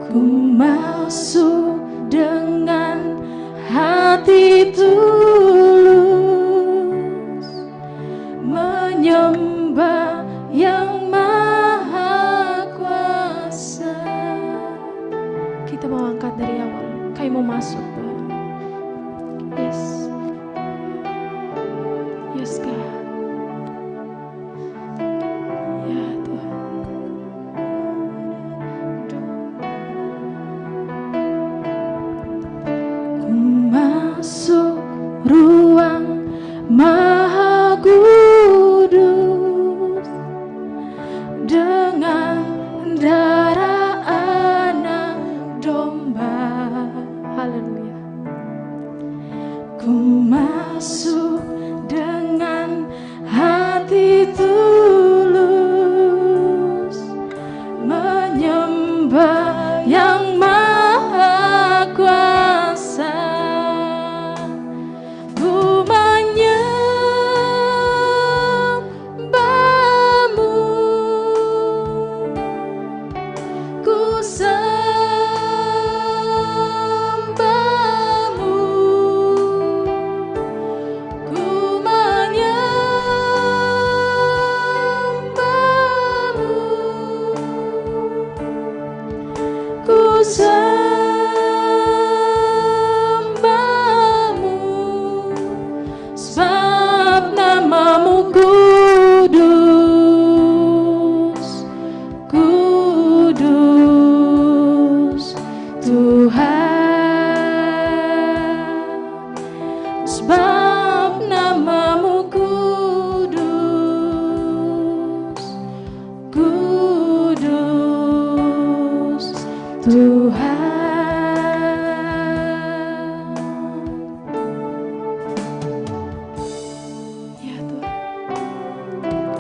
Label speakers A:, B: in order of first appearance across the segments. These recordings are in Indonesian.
A: Ku masuk dengan hati tulus, menyembah yang maha kuasa. Kita mau angkat dari awal, kami mau masuk Tuhan. Yes, yes God. Ya Tuhan. Ku masuk ruang maha kudus dengan darah anak domba. Haleluya. Ku masuk dengan hati tulus, menyembah yang maha kuasa. Ku menyembahmu, ku sembahmu, ku menyembahmu, ku sembahmu, sebab namamu kudus, kudus Tuhan. Sebab namamu kudus, kudus Tuhan. Ya Tuhan,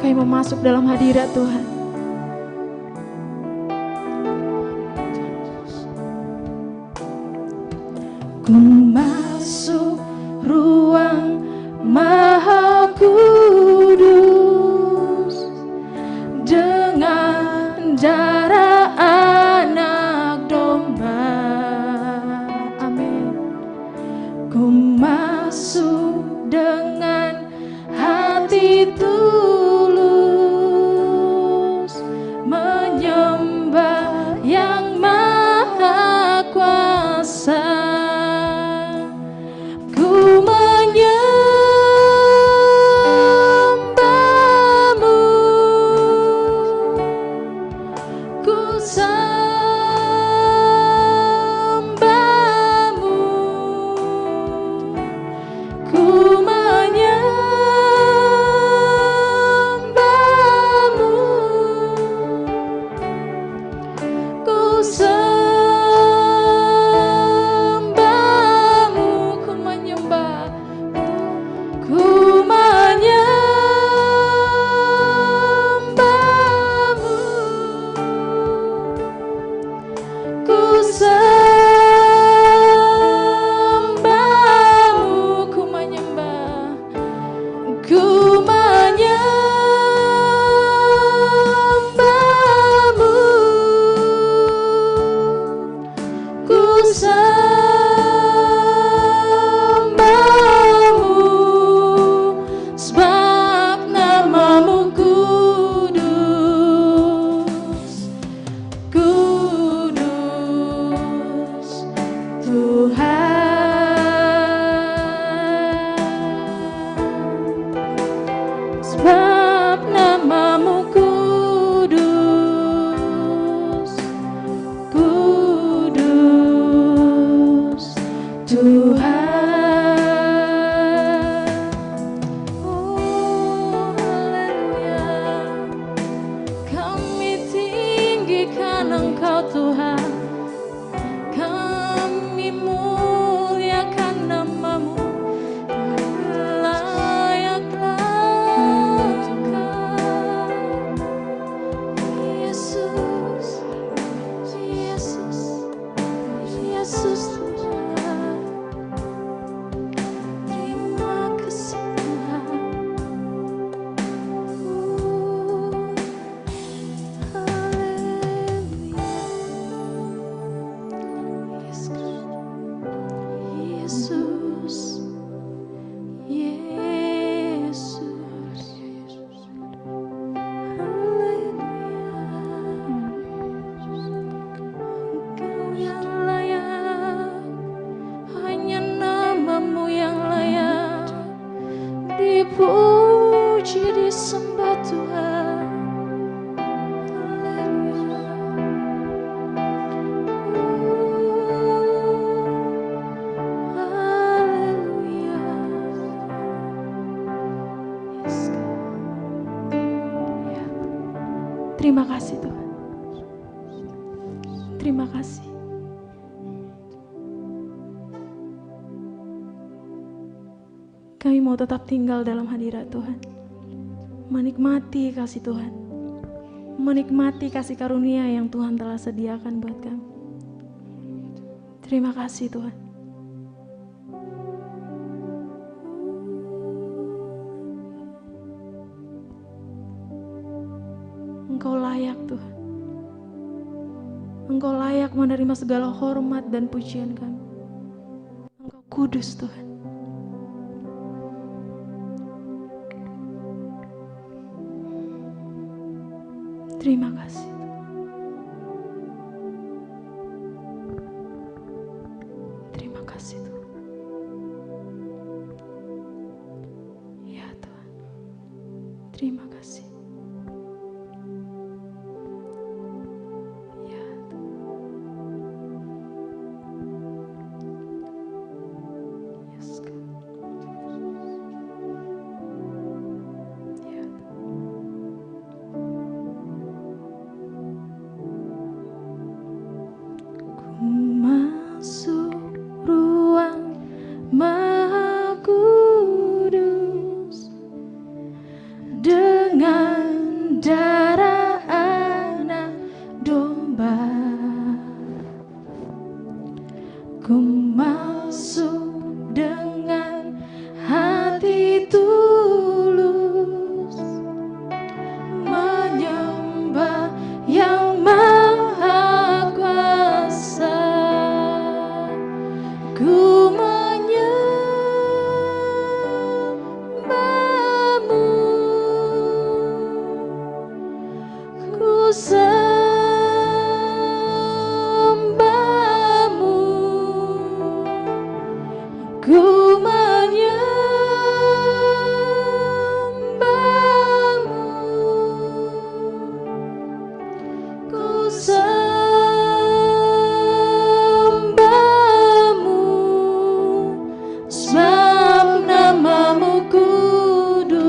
A: kami mau masuk dalam hadirat Tuhan. Ku masuk ruang maha kudus dengan darah anak domba. Amin. Ku masuk dengan hati tulus, menyembah yang maha kuasa. Ku menyembahmu, ku sembahmu, ku menyembahmu, ku sembahmu, ku menyembah, ku menyembahmu, ku sembahmu, ku menyembah, ku menyembahmu, ku sembahmu, sebab namamu kudus, kudus Tuhan. Sebab namamu kudus, kudus Tuhan. Oh haleluya, kami tinggikan Engkau Tuhan, kami muliakan namamu. Layaklah Engkau, Yesus, Yesus, Yesus Tuhan. Terima kasih Tuhan. Haleluya. kasih Tuhan. Terima kasih. Kami mau tetap tinggal dalam hadirat Tuhan. Menikmati kasih Tuhan. Menikmati kasih karunia yang Tuhan telah sediakan buat kami. Terima kasih Tuhan. Engkau layak Tuhan. Engkau layak menerima segala hormat dan pujian kami. Engkau kudus Tuhan. Terima kasih. Terima kasih Tuhan. Ya Tuhan. Terima kasih. Ya Tuhan. Yes God. Ya Tuhan. Masuk ruang Maha Kudus dengan darah anak domba. Ku masuk dengan hati tulus menyembah yang Maha Kuasa. Ku menyembahmu, ku sembahmu, ku menyembahmu, ku sembahmu, sebab namamu kudus,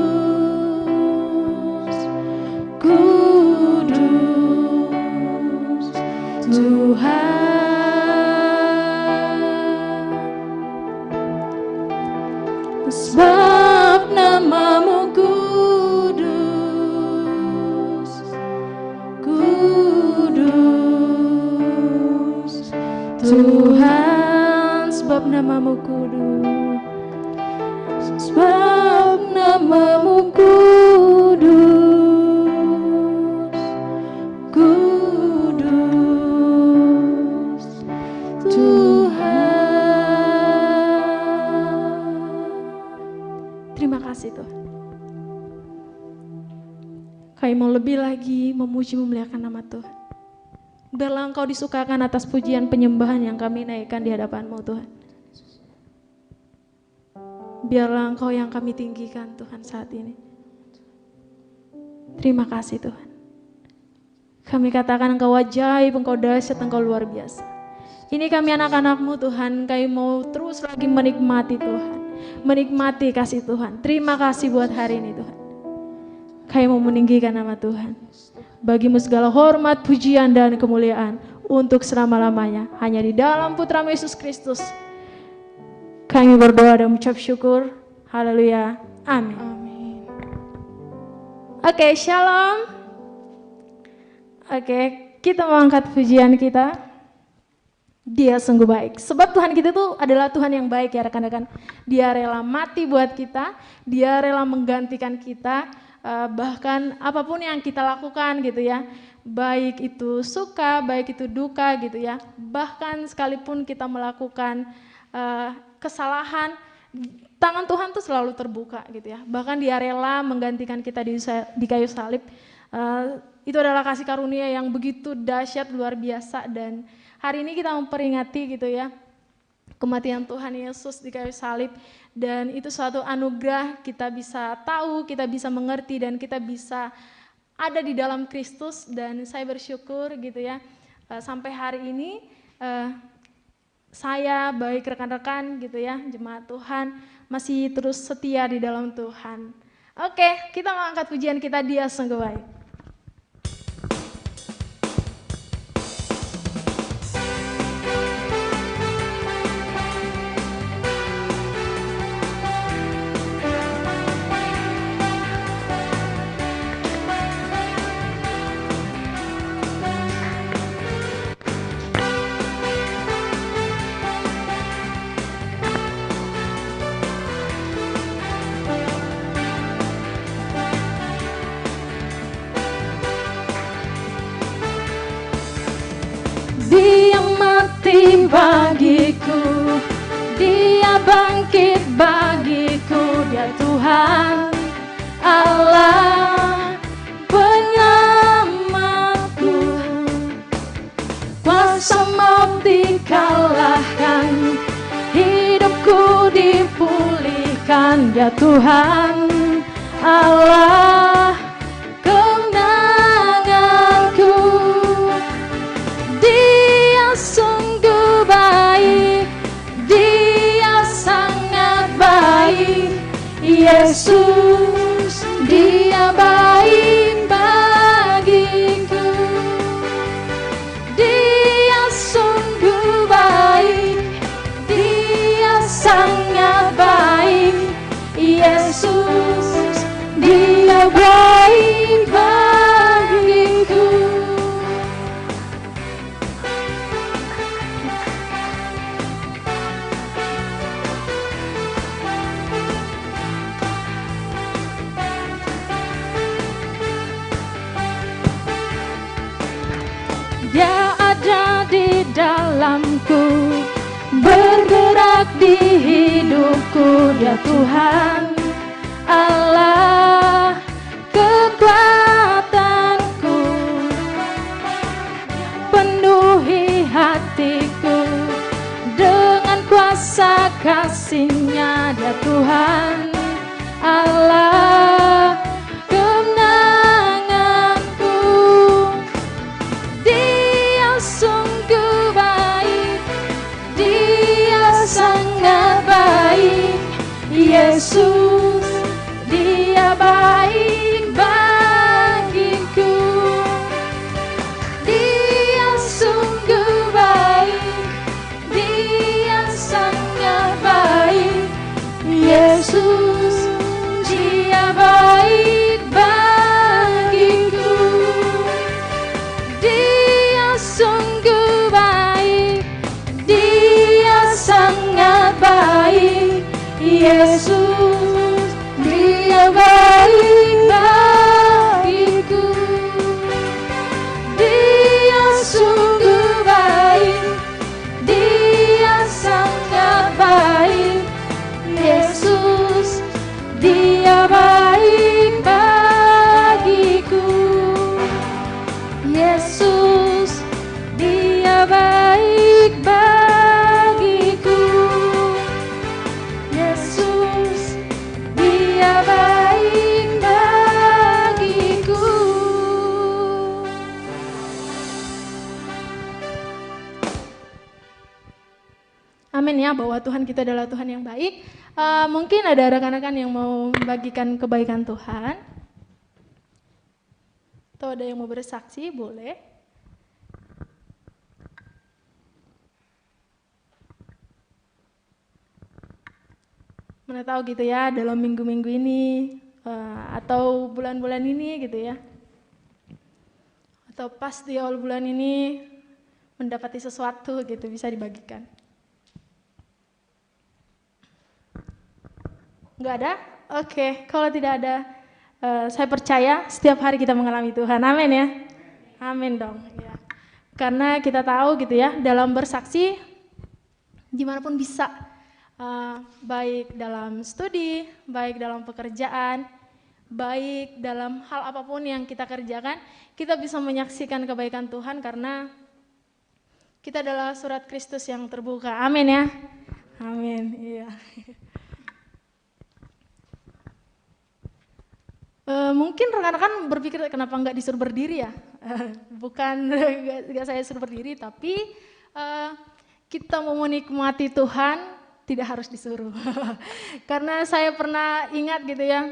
A: kudus Tuhan. Sebab namamu kudus, kudus Tuhan. Sebab namamu kudus, sebab namamu kudus, kudus Tuhan. Terima kasih Tuhan. Kami mau lebih lagi memuji memuliakan nama Tuhan. Biarlah Engkau disukakan atas pujian penyembahan yang kami naikkan di hadapan-Mu Tuhan. Biarlah Engkau yang kami tinggikan Tuhan saat ini. Terima kasih Tuhan. Kami katakan Engkau ajaib, Engkau dahsyat, Engkau luar biasa. Ini kami anak-anak-Mu Tuhan, kami mau terus lagi menikmati Tuhan. Menikmati kasih Tuhan. Terima kasih buat hari ini Tuhan. Kami mau meninggikan nama Tuhan. Bagi-Mu segala hormat, pujian, dan kemuliaan untuk selama-lamanya. Hanya di dalam Putra Yesus Kristus kami berdoa dan mengucap syukur. Haleluya. Amin. Amin. Oke, shalom. Oke, kita mengangkat pujian kita. Dia sungguh baik. Sebab Tuhan kita itu adalah Tuhan yang baik ya rekan-rekan. Dia rela mati buat kita. Dia rela menggantikan kita. Bahkan apapun yang kita lakukan gitu ya, baik itu suka, baik itu duka gitu ya, bahkan sekalipun kita melakukan kesalahan, tangan Tuhan tuh selalu terbuka gitu ya. Bahkan Dia rela menggantikan kita di kayu salib. Itu adalah kasih karunia yang begitu dahsyat, luar biasa. Dan hari ini kita memperingati gitu ya kematian Tuhan Yesus di kayu salib. Dan itu suatu anugerah, kita bisa tahu, kita bisa mengerti, dan kita bisa ada di dalam Kristus. Dan saya bersyukur gitu ya, sampai hari ini saya baik rekan-rekan gitu ya, jemaat Tuhan masih terus setia di dalam Tuhan. Oke, kita mengangkat pujian kita, Dia sungguh baik. Dia mati bagiku, Dia bangkit bagiku, Dia Tuhan Allah penyelamatku. Kuasa maut dikalahkan, hidupku dipulihkan, Dia Tuhan Allah kemenanganku. Dia sungguh baik, Dia sangat baik, Yesus, Dia baik bagiku. Dia sungguh baik, Dia sangat baik, Yesus, Dia baik bagiku. Dia ada di dalamku, bergerak di hidupku, Dia Tuhan Allah kekuatanku. Penuhi hatiku dengan kuasa kasih-Nya, Dia Tuhan Allah kemenanganku. Dia sungguh baik, Dia sangat baik, Yesus, Dia baik bagiku. Dia sungguh baik, Dia sangat baik, Yesus, Dia baik bagiku. Dia sungguh baik, Dia sangat baik, Yesus, Dia baik bagiku. Dia sungguh baik, Dia sangat baik, Yesus, Dia baik bagiku. Yesus, Dia baik bagiku. Yesus, Dia baik bagiku. Amin ya, bahwa Tuhan kita adalah Tuhan yang baik. Mungkin ada rekan-rekan yang mau membagikan kebaikan Tuhan, atau ada yang mau bersaksi, boleh. Mana tahu gitu ya, dalam minggu-minggu ini atau bulan-bulan ini gitu ya, atau pas di awal bulan ini mendapati sesuatu gitu, bisa dibagikan. Enggak ada? Oke, kalau tidak ada, saya percaya setiap hari kita mengalami Tuhan. Amin ya? Amin dong. Ya. Karena kita tahu gitu ya, dalam bersaksi dimanapun bisa, baik dalam studi, baik dalam pekerjaan, baik dalam hal apapun yang kita kerjakan, kita bisa menyaksikan kebaikan Tuhan karena kita adalah surat Kristus yang terbuka. Amin ya? Amin. Iya. Mungkin rekan-rekan berpikir kenapa nggak disuruh berdiri ya? Bukan nggak saya suruh berdiri, tapi kita mau menikmati Tuhan tidak harus disuruh. Karena saya pernah ingat gitu ya,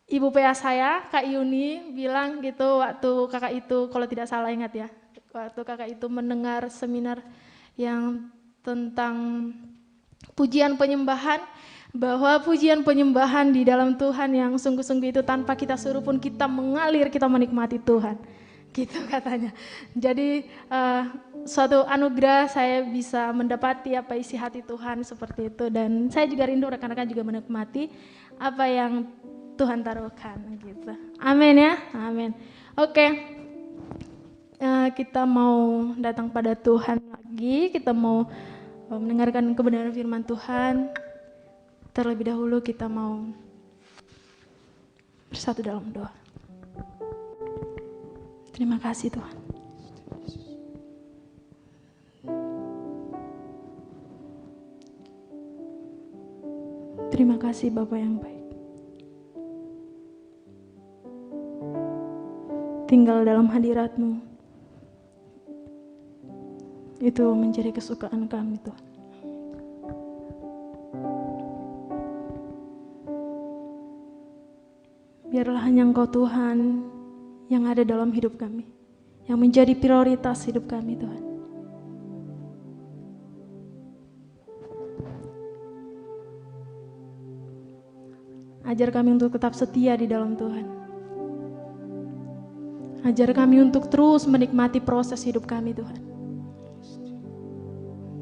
A: ibu PA saya, Kak Yuni, bilang gitu waktu kakak itu, kalau tidak salah ingat ya, waktu kakak itu mendengar seminar yang tentang pujian penyembahan, bahwa pujian penyembahan di dalam Tuhan yang sungguh-sungguh itu tanpa kita suruh pun kita mengalir, kita menikmati Tuhan, gitu katanya. Jadi suatu anugerah saya bisa mendapati apa isi hati Tuhan seperti itu, dan saya juga rindu rekan-rekan juga menikmati apa yang Tuhan taruhkan gitu. Amin ya, amin. Oke. kita mau datang pada Tuhan lagi, kita mau mendengarkan kebenaran firman Tuhan. Terlebih dahulu kita mau bersatu dalam doa. Terima kasih Tuhan. Terima kasih Bapa yang baik. Tinggal dalam hadirat-Mu itu menjadi kesukaan kami Tuhan. Biarlah hanya Engkau Tuhan yang ada dalam hidup kami, yang menjadi prioritas hidup kami Tuhan. Ajar kami untuk tetap setia di dalam Tuhan. Ajar kami untuk terus menikmati proses hidup kami Tuhan.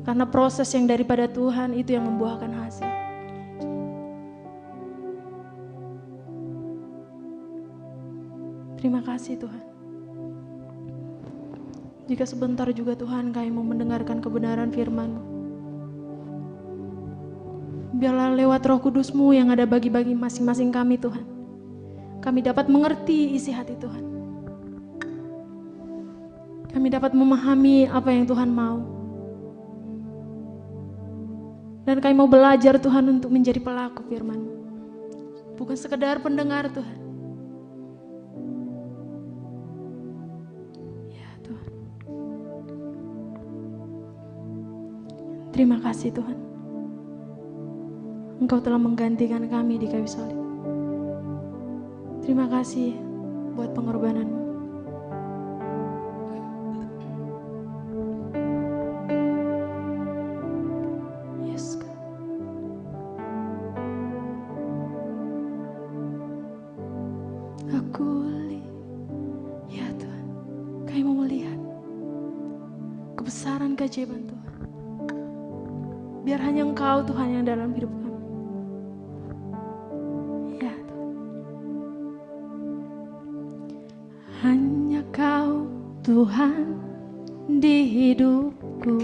A: Karena proses yang daripada Tuhan itu yang membuahkan hasil. Terima kasih Tuhan. Jika sebentar juga Tuhan kami mau mendengarkan kebenaran firman-Mu, biarlah lewat Roh Kudus-Mu yang ada bagi-bagi masing-masing kami Tuhan, kami dapat mengerti isi hati Tuhan. Kami dapat memahami apa yang Tuhan mau. Dan kami mau belajar Tuhan untuk menjadi pelaku firman-Mu, bukan sekedar pendengar Tuhan. Terima kasih Tuhan. Engkau telah menggantikan kami di kayu salib. Terima kasih buat pengorbanan-Mu. Yes, God. Aku ya Tuhan, kami mau melihat kebesaran keajaiban Tuhan. Biar hanya Engkau Tuhan yang dalam hidup kami. Ya Tuhan. Hanya Kau Tuhan di hidupku.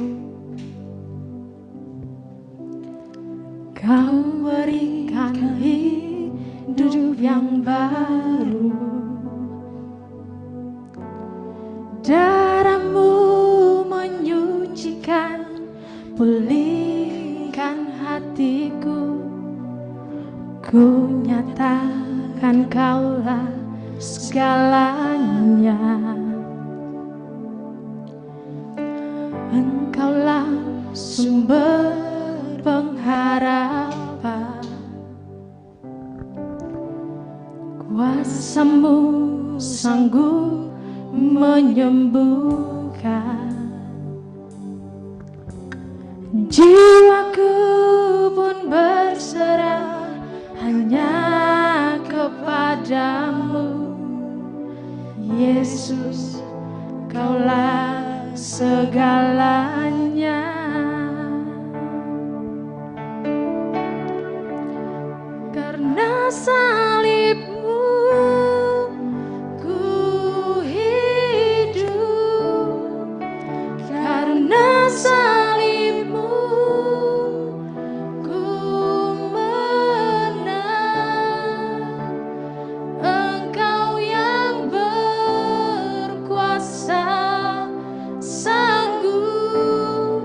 A: Kau berikan hidup yang baru. Darah-Mu menyucikan, pulihkan hatiku. Ku nyatakan Kaulah segalanya. Engkaulah sumber pengharapan. Kuasa-Mu sanggup menyembuhkan. Jiwaku pun berserah hanya kepadamu. Yesus, Kaulah segalanya. Karena salib-Mu ku hidup. Karena salib-Mu ku menang. Engkau yang berkuasa sanggup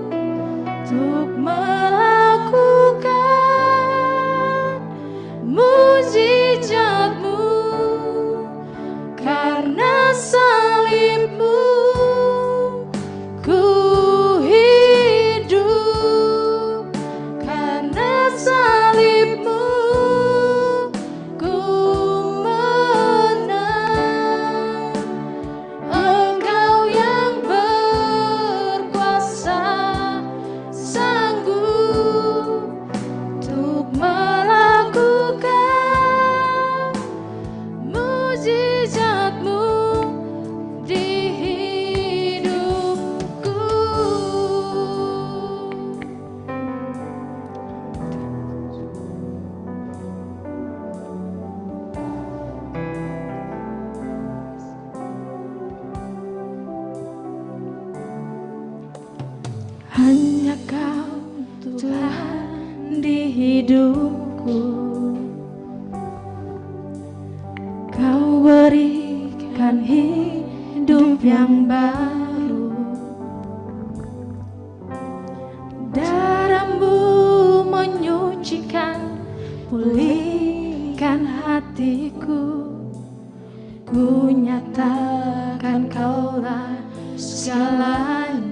A: Hanya Kau Tuhan di hidupku, Kau berikan hidup yang baru. Darah-Mu menyucikan, pulihkan hatiku. Ku nyatakan Kaulah segalanya.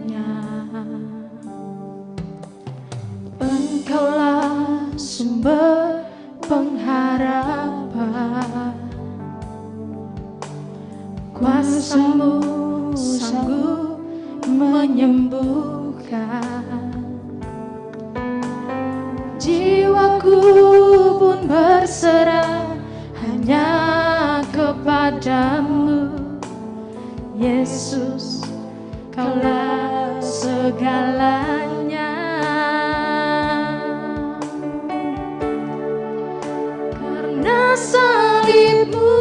A: Engkaulah sumber pengharapan, kuasa-Mu sanggup menyembuhkan. Jiwaku pun berserah hanya kepadamu, Yesus, Kaulah segalanya. Karena salib-Mu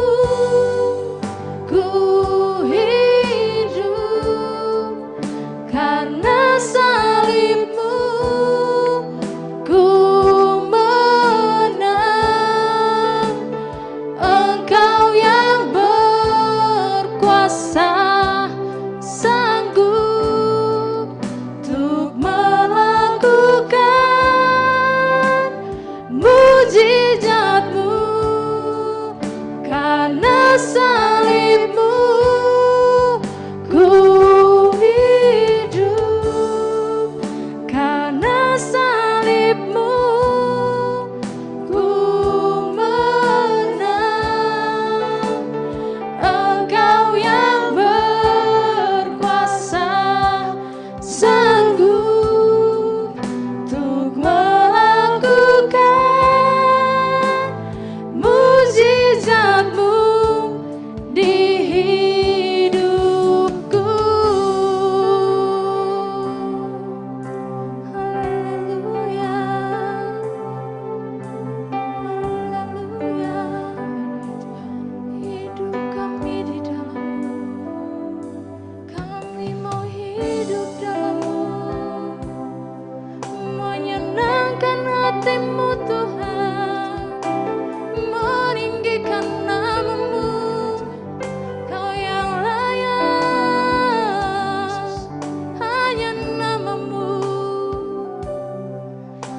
A: ku hidup, karena salib-Mu ku menang. Engkau yang berkuasa sanggup untuk melakukan mujizat-Mu. Karena salib-Mu ku hidup, karena salib-Mu ku menang. Engkau yang berkuasa sanggup untuk melakukan mujizat-Mu di hidupku. Haleluya, haleluya. Hidup kami di dalam-Mu, kami mau hidup dalam-Mu, menyenangkan hati-Mu Tuhan, meninggikan nama-Mu. Kau yang layak, hanya nama-Mu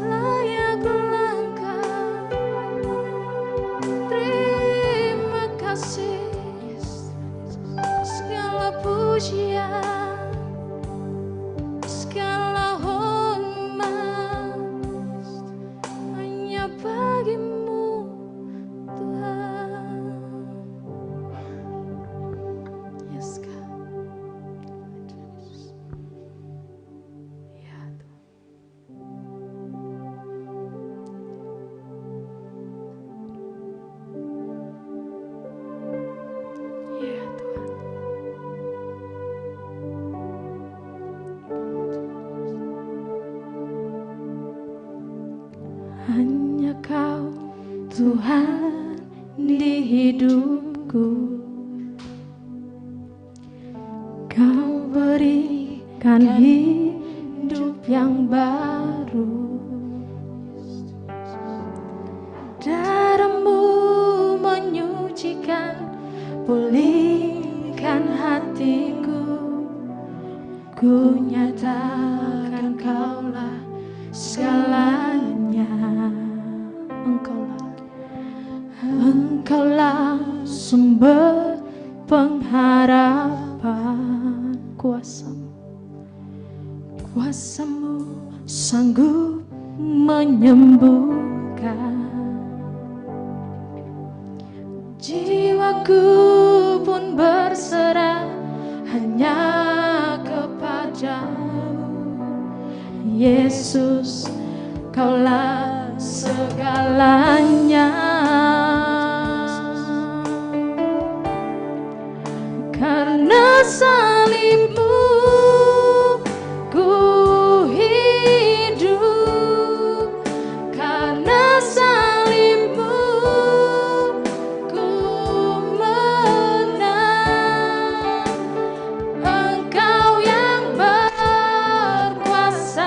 A: layak langkah. Terima kasih, segala pujian, segala hormat hanya bagi-Mu Tuhan. Yes, God. Ya Tuhan. Ya Tuhan. Hanya Kau Tuhan di hidupku, Kau berikan hidup yang baru. Darah-Mu menyucikan, pulihkan hatiku. Ku nyatakan Kaulah segalanya. Engkaulah sumber pengharapan, kuasa-Mu sanggup menyembuhkan. Jiwaku pun berserah hanya kepadamu, Yesus, Kaulah segalanya. Karena salib-Mu ku hidup, karena salib-Mu ku menang. Engkau yang berkuasa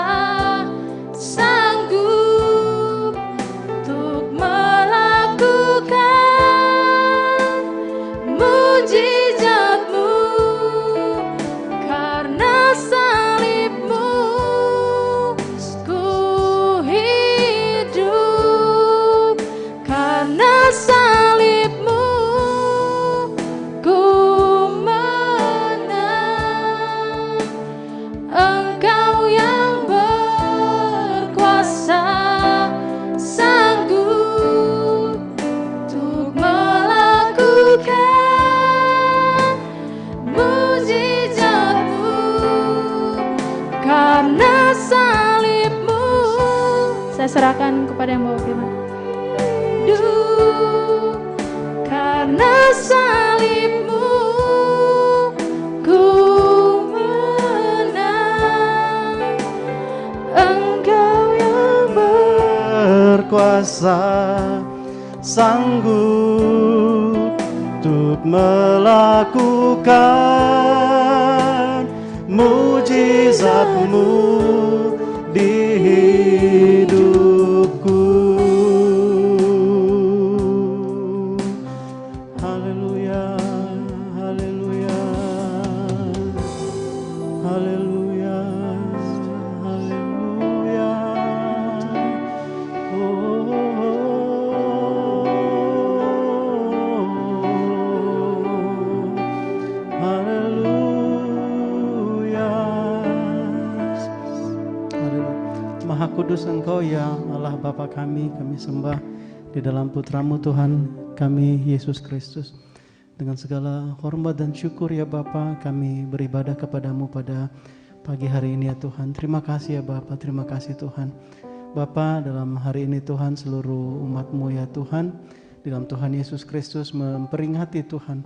A: salibmu. Saya serahkan kepada yang bawa firman. Karena salibmu ku menang. Engkau yang
B: berkuasa, sanggup untuk melakukan mujizat-Mu di hidupku. Haleluya, haleluya, haleluya, haleluya. Maha Kudus Engkau ya Allah Bapa kami sembah di dalam Putra-Mu Tuhan kami Yesus Kristus. Dengan segala hormat dan syukur ya Bapa, kami beribadah kepadamu pada pagi hari ini ya Tuhan. Terima kasih ya Bapa, terima kasih Tuhan. Bapa, dalam hari ini Tuhan seluruh umat-Mu ya Tuhan, dalam Tuhan Yesus Kristus memperingati Tuhan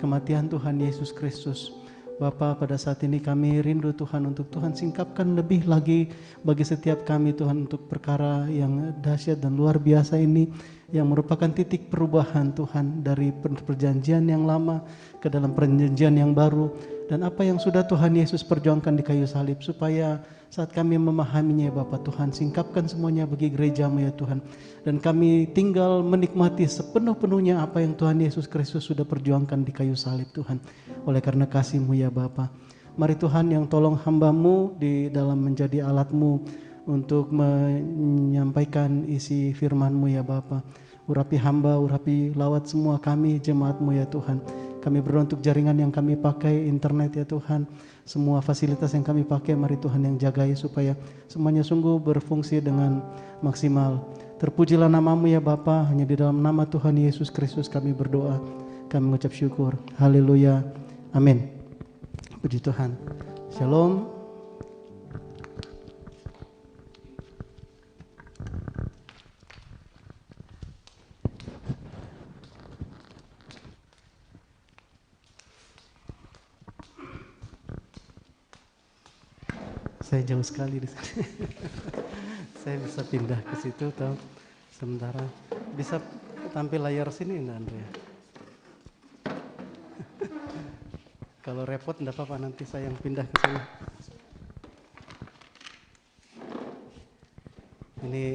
B: kematian Tuhan Yesus Kristus. Bapa, pada saat ini kami rindu Tuhan untuk Tuhan singkapkan lebih lagi bagi setiap kami Tuhan untuk perkara yang dahsyat dan luar biasa ini yang merupakan titik perubahan Tuhan dari perjanjian yang lama ke dalam perjanjian yang baru, dan apa yang sudah Tuhan Yesus perjuangkan di kayu salib, supaya saat kami memahaminya ya Bapa Tuhan, singkapkan semuanya bagi gereja-Mu ya Tuhan, dan kami tinggal menikmati sepenuh-penuhnya apa yang Tuhan Yesus Kristus sudah perjuangkan di kayu salib Tuhan. Oleh karena kasih-Mu ya Bapa, mari Tuhan yang tolong hamba-Mu di dalam menjadi alat-Mu untuk menyampaikan isi firman-Mu ya Bapa. Urapi hamba, urapi lawat semua kami jemaat-Mu ya Tuhan. Kami berdoa untuk jaringan yang kami pakai, internet ya Tuhan, semua fasilitas yang kami pakai, mari Tuhan yang jagai supaya semuanya sungguh berfungsi dengan maksimal. Terpujilah nama-Mu ya Bapa, hanya di dalam nama Tuhan Yesus Kristus kami berdoa, kami mengucap syukur. Haleluya, amin. Puji Tuhan. Shalom. Saya jauh sekali di sini. Saya bisa pindah ke situ atau sementara bisa tampil layar sini enggak Andrea? Kalau repot enggak apa-apa, nanti saya yang pindah ke sini. Ini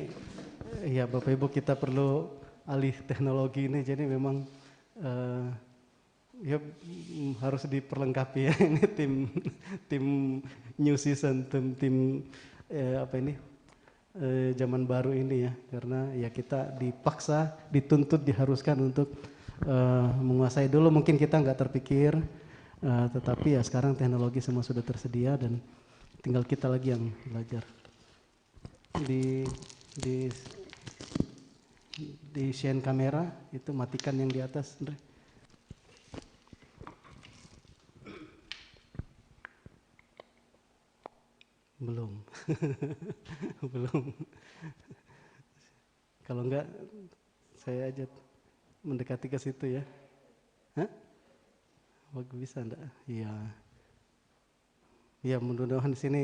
B: ya Bapak Ibu, kita perlu alih teknologi ini, jadi memang ya harus diperlengkapi ya. Ini tim new season, tim zaman baru ini ya, karena ya kita dipaksa, dituntut, diharuskan untuk menguasai. Dulu mungkin kita nggak terpikir, tetapi ya sekarang teknologi semua sudah tersedia dan tinggal kita lagi yang belajar. Di share kamera itu matikan yang di atas, Andre. Belum. Belum. Kalau enggak saya aja mendekati ke situ ya. Hah? Bisa enggak? Iya. Ya, mudah-mudahan di sini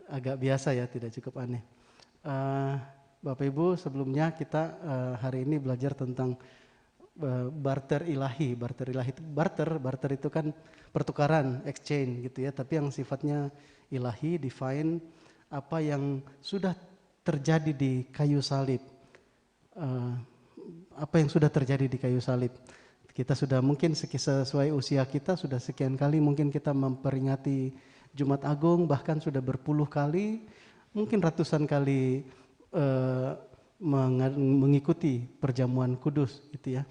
B: agak biasa ya, tidak cukup aneh. Bapak Ibu, sebelumnya kita hari ini belajar tentang barter ilahi. Barter ilahi itu barter itu kan pertukaran, exchange gitu ya, tapi yang sifatnya ilahi, divine, apa yang sudah terjadi di kayu salib. Apa yang sudah terjadi di kayu salib. Kita sudah mungkin sesuai usia kita sudah sekian kali mungkin kita memperingati Jumat Agung, bahkan sudah berpuluh kali, mungkin ratusan kali mengikuti perjamuan kudus gitu ya.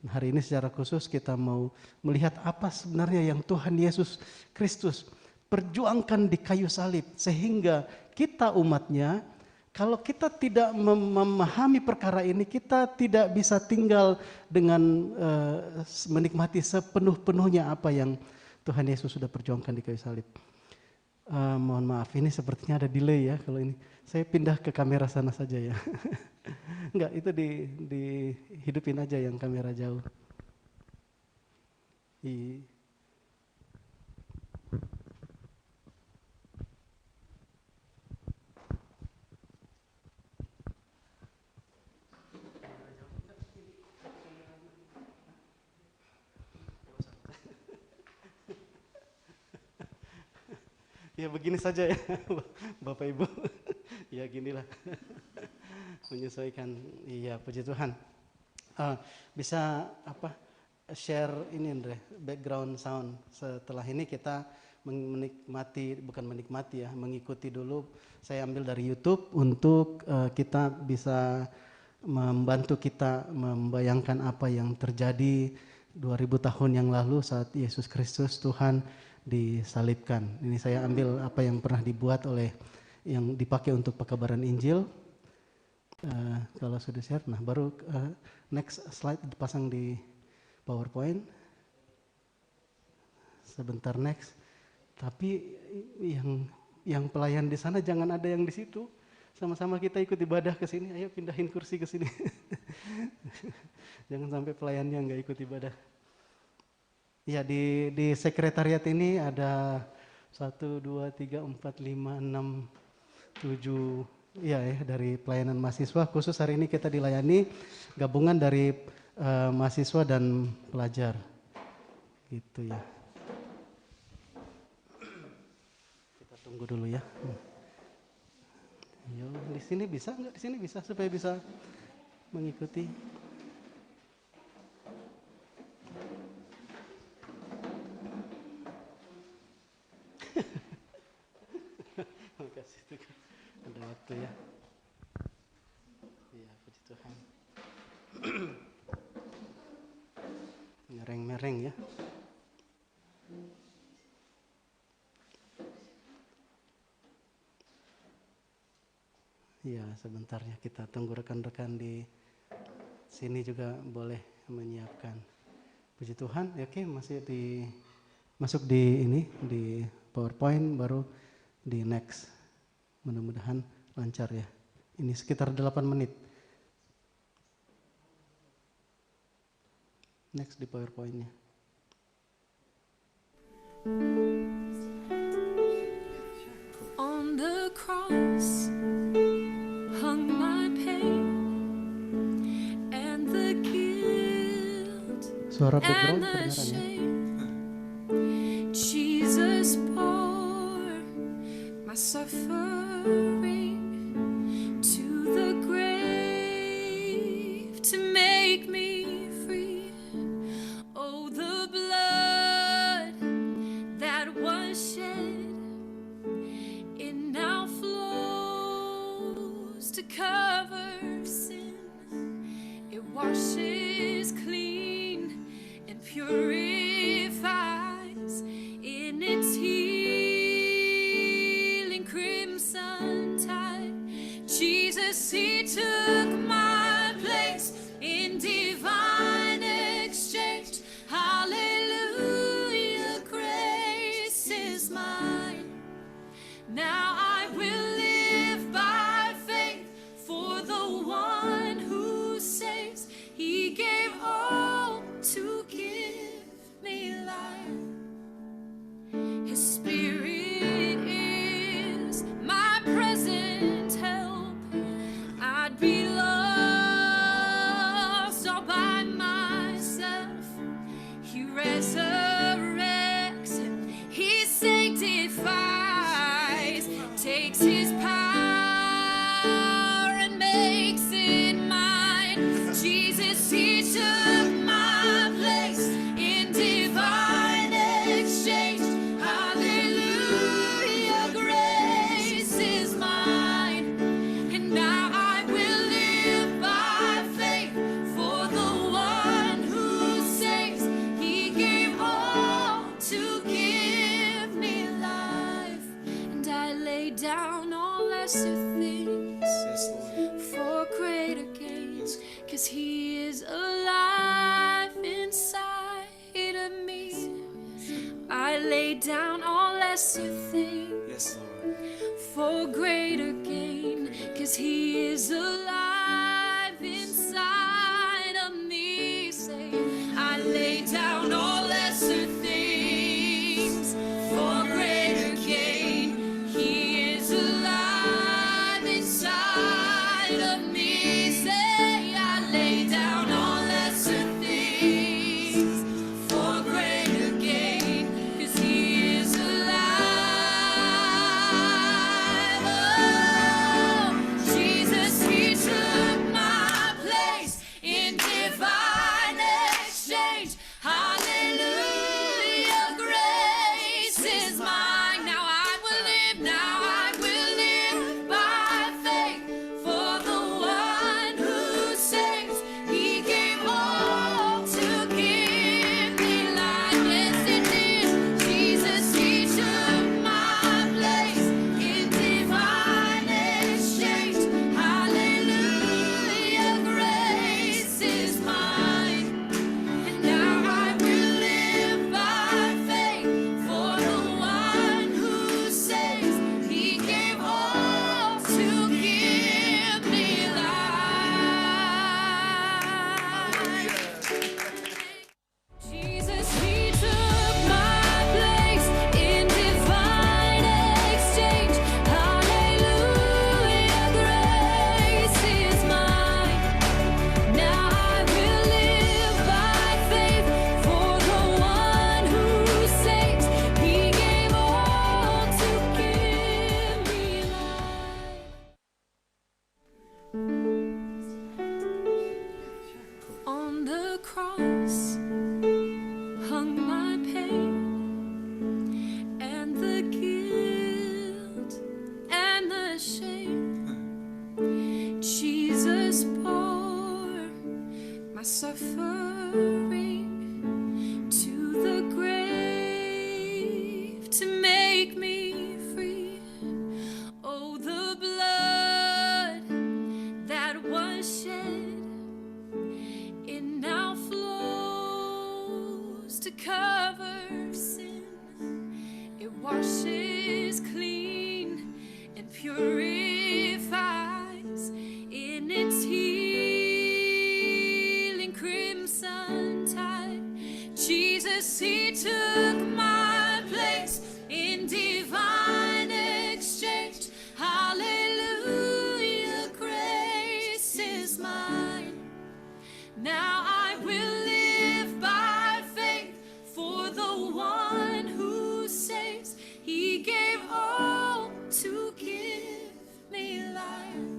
B: Hari ini secara khusus kita mau melihat apa sebenarnya yang Tuhan Yesus Kristus perjuangkan di kayu salib, sehingga kita umatnya, kalau kita tidak memahami perkara ini, kita tidak bisa tinggal dengan menikmati sepenuh-penuhnya apa yang Tuhan Yesus sudah perjuangkan di kayu salib. Mohon maaf, ini sepertinya ada delay ya kalau ini. Saya pindah ke kamera sana saja ya. Enggak, itu dihidupin aja yang kamera jauh. Ya begini saja ya, Bapak Ibu. Ya ginilah, menyesuaikan. Iya, puji Tuhan. Bisa share ini Andre, background sound. Setelah ini kita mengikuti dulu. Saya ambil dari YouTube untuk kita bisa membantu kita membayangkan apa yang terjadi 2000 tahun yang lalu saat Yesus Kristus Tuhan disalibkan. Ini saya ambil apa yang pernah dibuat oleh yang dipakai untuk pekabaran Injil. Kalau sudah share, nah baru next slide dipasang di PowerPoint. Sebentar next. Tapi yang pelayan di sana jangan ada yang di situ. Sama-sama kita ikut ibadah ke sini. Ayo pindahin kursi ke sini. Jangan sampai pelayannya nggak ikut ibadah. Ya di sekretariat ini ada 1, 2, 3, 4, 5, 6, 7 ya dari pelayanan mahasiswa. Khusus hari ini kita dilayani gabungan dari mahasiswa dan pelajar. Gitu ya. Kita tunggu dulu ya. Yo, di sini bisa nggak? Di sini bisa supaya bisa mengikuti. Makasih Tuhan. Ada waktu ya. Iya, puji Tuhan. Mereng-mereng ya. Iya, sebentar ya, kita tunggu rekan-rekan di sini juga boleh menyiapkan. Puji Tuhan, oke, masuk di ini di PowerPoint, baru di next. Mudah-mudahan lancar ya. Ini sekitar 8 menit. Next di PowerPoint-nya.
C: On the cross hung my pain and the guilt
B: Suara
C: and
B: background
C: the
B: kedengaran ya?
C: shame. Jesus bore my suffering to the grave to make me free. Oh, the blood that was shed, it now flows to cover sin. It washes clean and purifies in its healing crimson tide. Jesus, He took my place in divine exchange. Hallelujah, grace is mine. Now I will live by faith for the one who saves. He gave all to give me life. His Spirit is my present help. I'd be lost all by myself. He resurrects, He sanctifies, takes His power and makes it mine. Jesus, He took my place in divine exchange. Hallelujah, grace is mine. And now I will live by faith for the one who saves. He gave all to give me life. And I lay down all lesser things for greater gains. 'Cause He is alive inside of me. I lay down all lesser lesser thing.
D: Yes, Lord.
C: For greater gain, 'cause he is alive inside of me. Say, I lay down all lesser things for greater gain. He is alive inside of me. Say, I lay down all lesser things for greater gain, 'cause he is alive. Oh, Jesus, he took my place in divine exchange. Hallelujah, grace is mine. Now I will live by faith for the one who saves. He gave all to give me life. Yes, he did. Jesus, he took my place in divine exchange. Hallelujah, grace is mine. And now I will live by faith for the one who saves. He gave all to give me life. Jesus, he took my place in divine exchange. Hallelujah, grace is mine. Now I will live by faith for the one who saves. He gave all to give me life. On the cross hung my pain and the guilt and the shame. Jesus bore my suffering to the grave to make me free. Oh, the blood that was shed, it now flows to cover sin. It washes clean and purifies in its healing crimson tide. Jesus, he took my place in divine exchange. Hallelujah, grace is mine. Now I will live by faith for the one who saves. He gave all to give me life.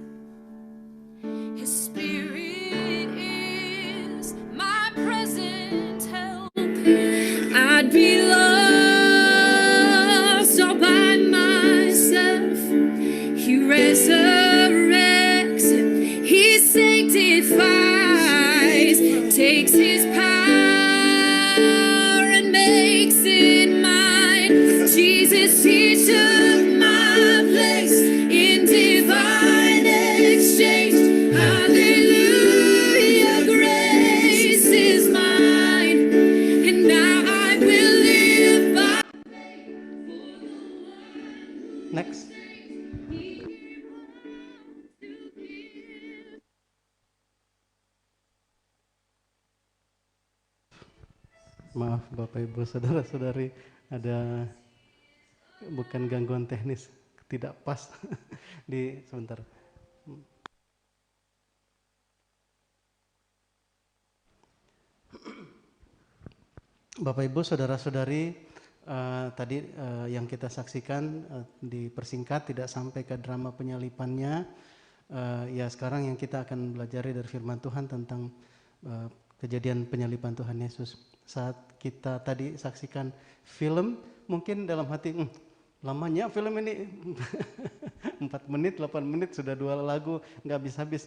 C: His spirit is my present help. I'd be lost all by myself. He resurrects, he sanctifies, takes his power and makes it mine. Jesus, he took my place in divine exchange. Hallelujah, grace is mine. And now I will live by.
B: Next. Maaf Bapak Ibu Saudara-saudari, ada bukan gangguan teknis, tidak pas di sebentar. Bapak Ibu Saudara-saudari, tadi yang kita saksikan dipersingkat, tidak sampai ke drama penyalipannya. Ya sekarang yang kita akan belajar dari firman Tuhan tentang kejadian penyalipan Tuhan Yesus. Saat kita tadi saksikan film, mungkin dalam hati, lamanya film ini 4 menit, 8 menit, sudah 2 lagu, nggak habis-habis.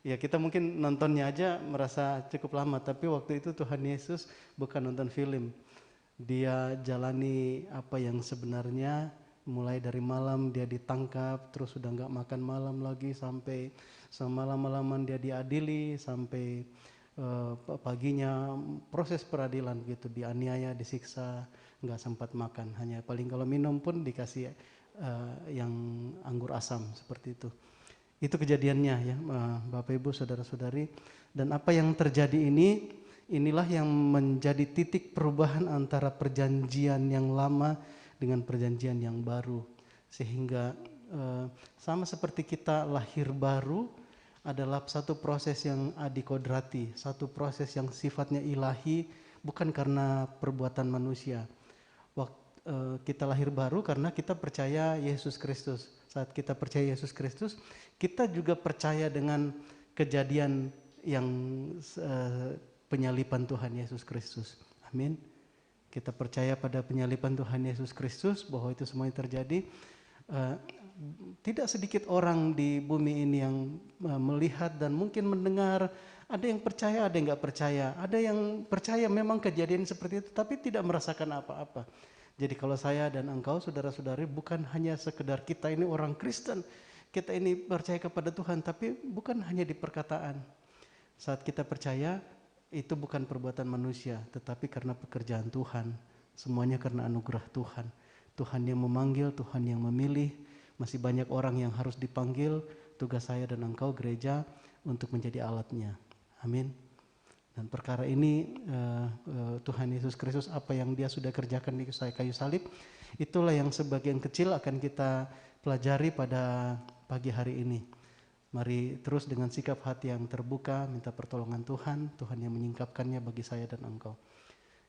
B: Ya kita mungkin nontonnya aja merasa cukup lama, tapi waktu itu Tuhan Yesus bukan nonton film. Dia jalani apa yang sebenarnya, mulai dari malam dia ditangkap, terus sudah nggak makan malam lagi, sampai semalam-malaman dia diadili, sampai paginya proses peradilan gitu, dianiaya, disiksa, nggak sempat makan. Hanya paling kalau minum pun dikasih yang anggur asam seperti itu. Itu kejadiannya ya, Bapak Ibu saudara-saudari. Dan apa yang terjadi inilah yang menjadi titik perubahan antara perjanjian yang lama dengan perjanjian yang baru. Sehingga sama seperti kita lahir baru adalah satu proses yang adikodrati, satu proses yang sifatnya ilahi, bukan karena perbuatan manusia. Kita lahir baru karena kita percaya Yesus Kristus. Saat kita percaya Yesus Kristus, kita juga percaya dengan kejadian yang penyaliban Tuhan Yesus Kristus. Amin. Kita percaya pada penyaliban Tuhan Yesus Kristus, bahwa itu semuanya terjadi. Tidak sedikit orang di bumi ini yang melihat dan mungkin mendengar. Ada yang percaya, ada yang nggak percaya. Ada yang percaya memang kejadian seperti itu, tapi tidak merasakan apa-apa. Jadi kalau saya dan engkau saudara-saudari, bukan hanya sekedar kita ini orang Kristen, kita ini percaya kepada Tuhan, tapi bukan hanya di perkataan. Saat kita percaya, itu bukan perbuatan manusia, tetapi karena pekerjaan Tuhan. Semuanya karena anugerah Tuhan. Tuhan yang memanggil, Tuhan yang memilih. Masih banyak orang yang harus dipanggil. Tugas saya dan engkau gereja untuk menjadi alatnya. Amin. Dan perkara ini Tuhan Yesus Kristus, apa yang dia sudah kerjakan di kayu salib, itulah yang sebagian kecil akan kita pelajari pada pagi hari ini. Mari terus dengan sikap hati yang terbuka, minta pertolongan Tuhan, Tuhan yang menyingkapkannya bagi saya dan engkau.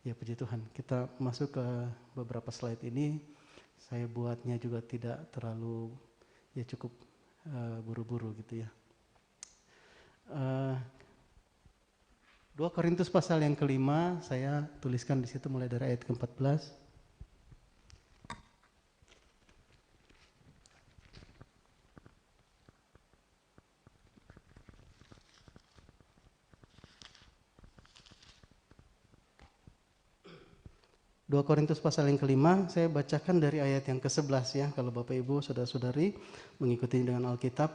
B: Ya puji Tuhan, kita masuk ke beberapa slide ini. Saya buatnya juga tidak terlalu, ya cukup buru-buru gitu ya. 2 Korintus pasal yang kelima, saya tuliskan di situ mulai dari ayat ke-14. 2 Korintus pasal yang kelima, saya bacakan dari ayat yang ke-11 ya. Kalau Bapak Ibu, saudara-saudari mengikuti dengan Alkitab,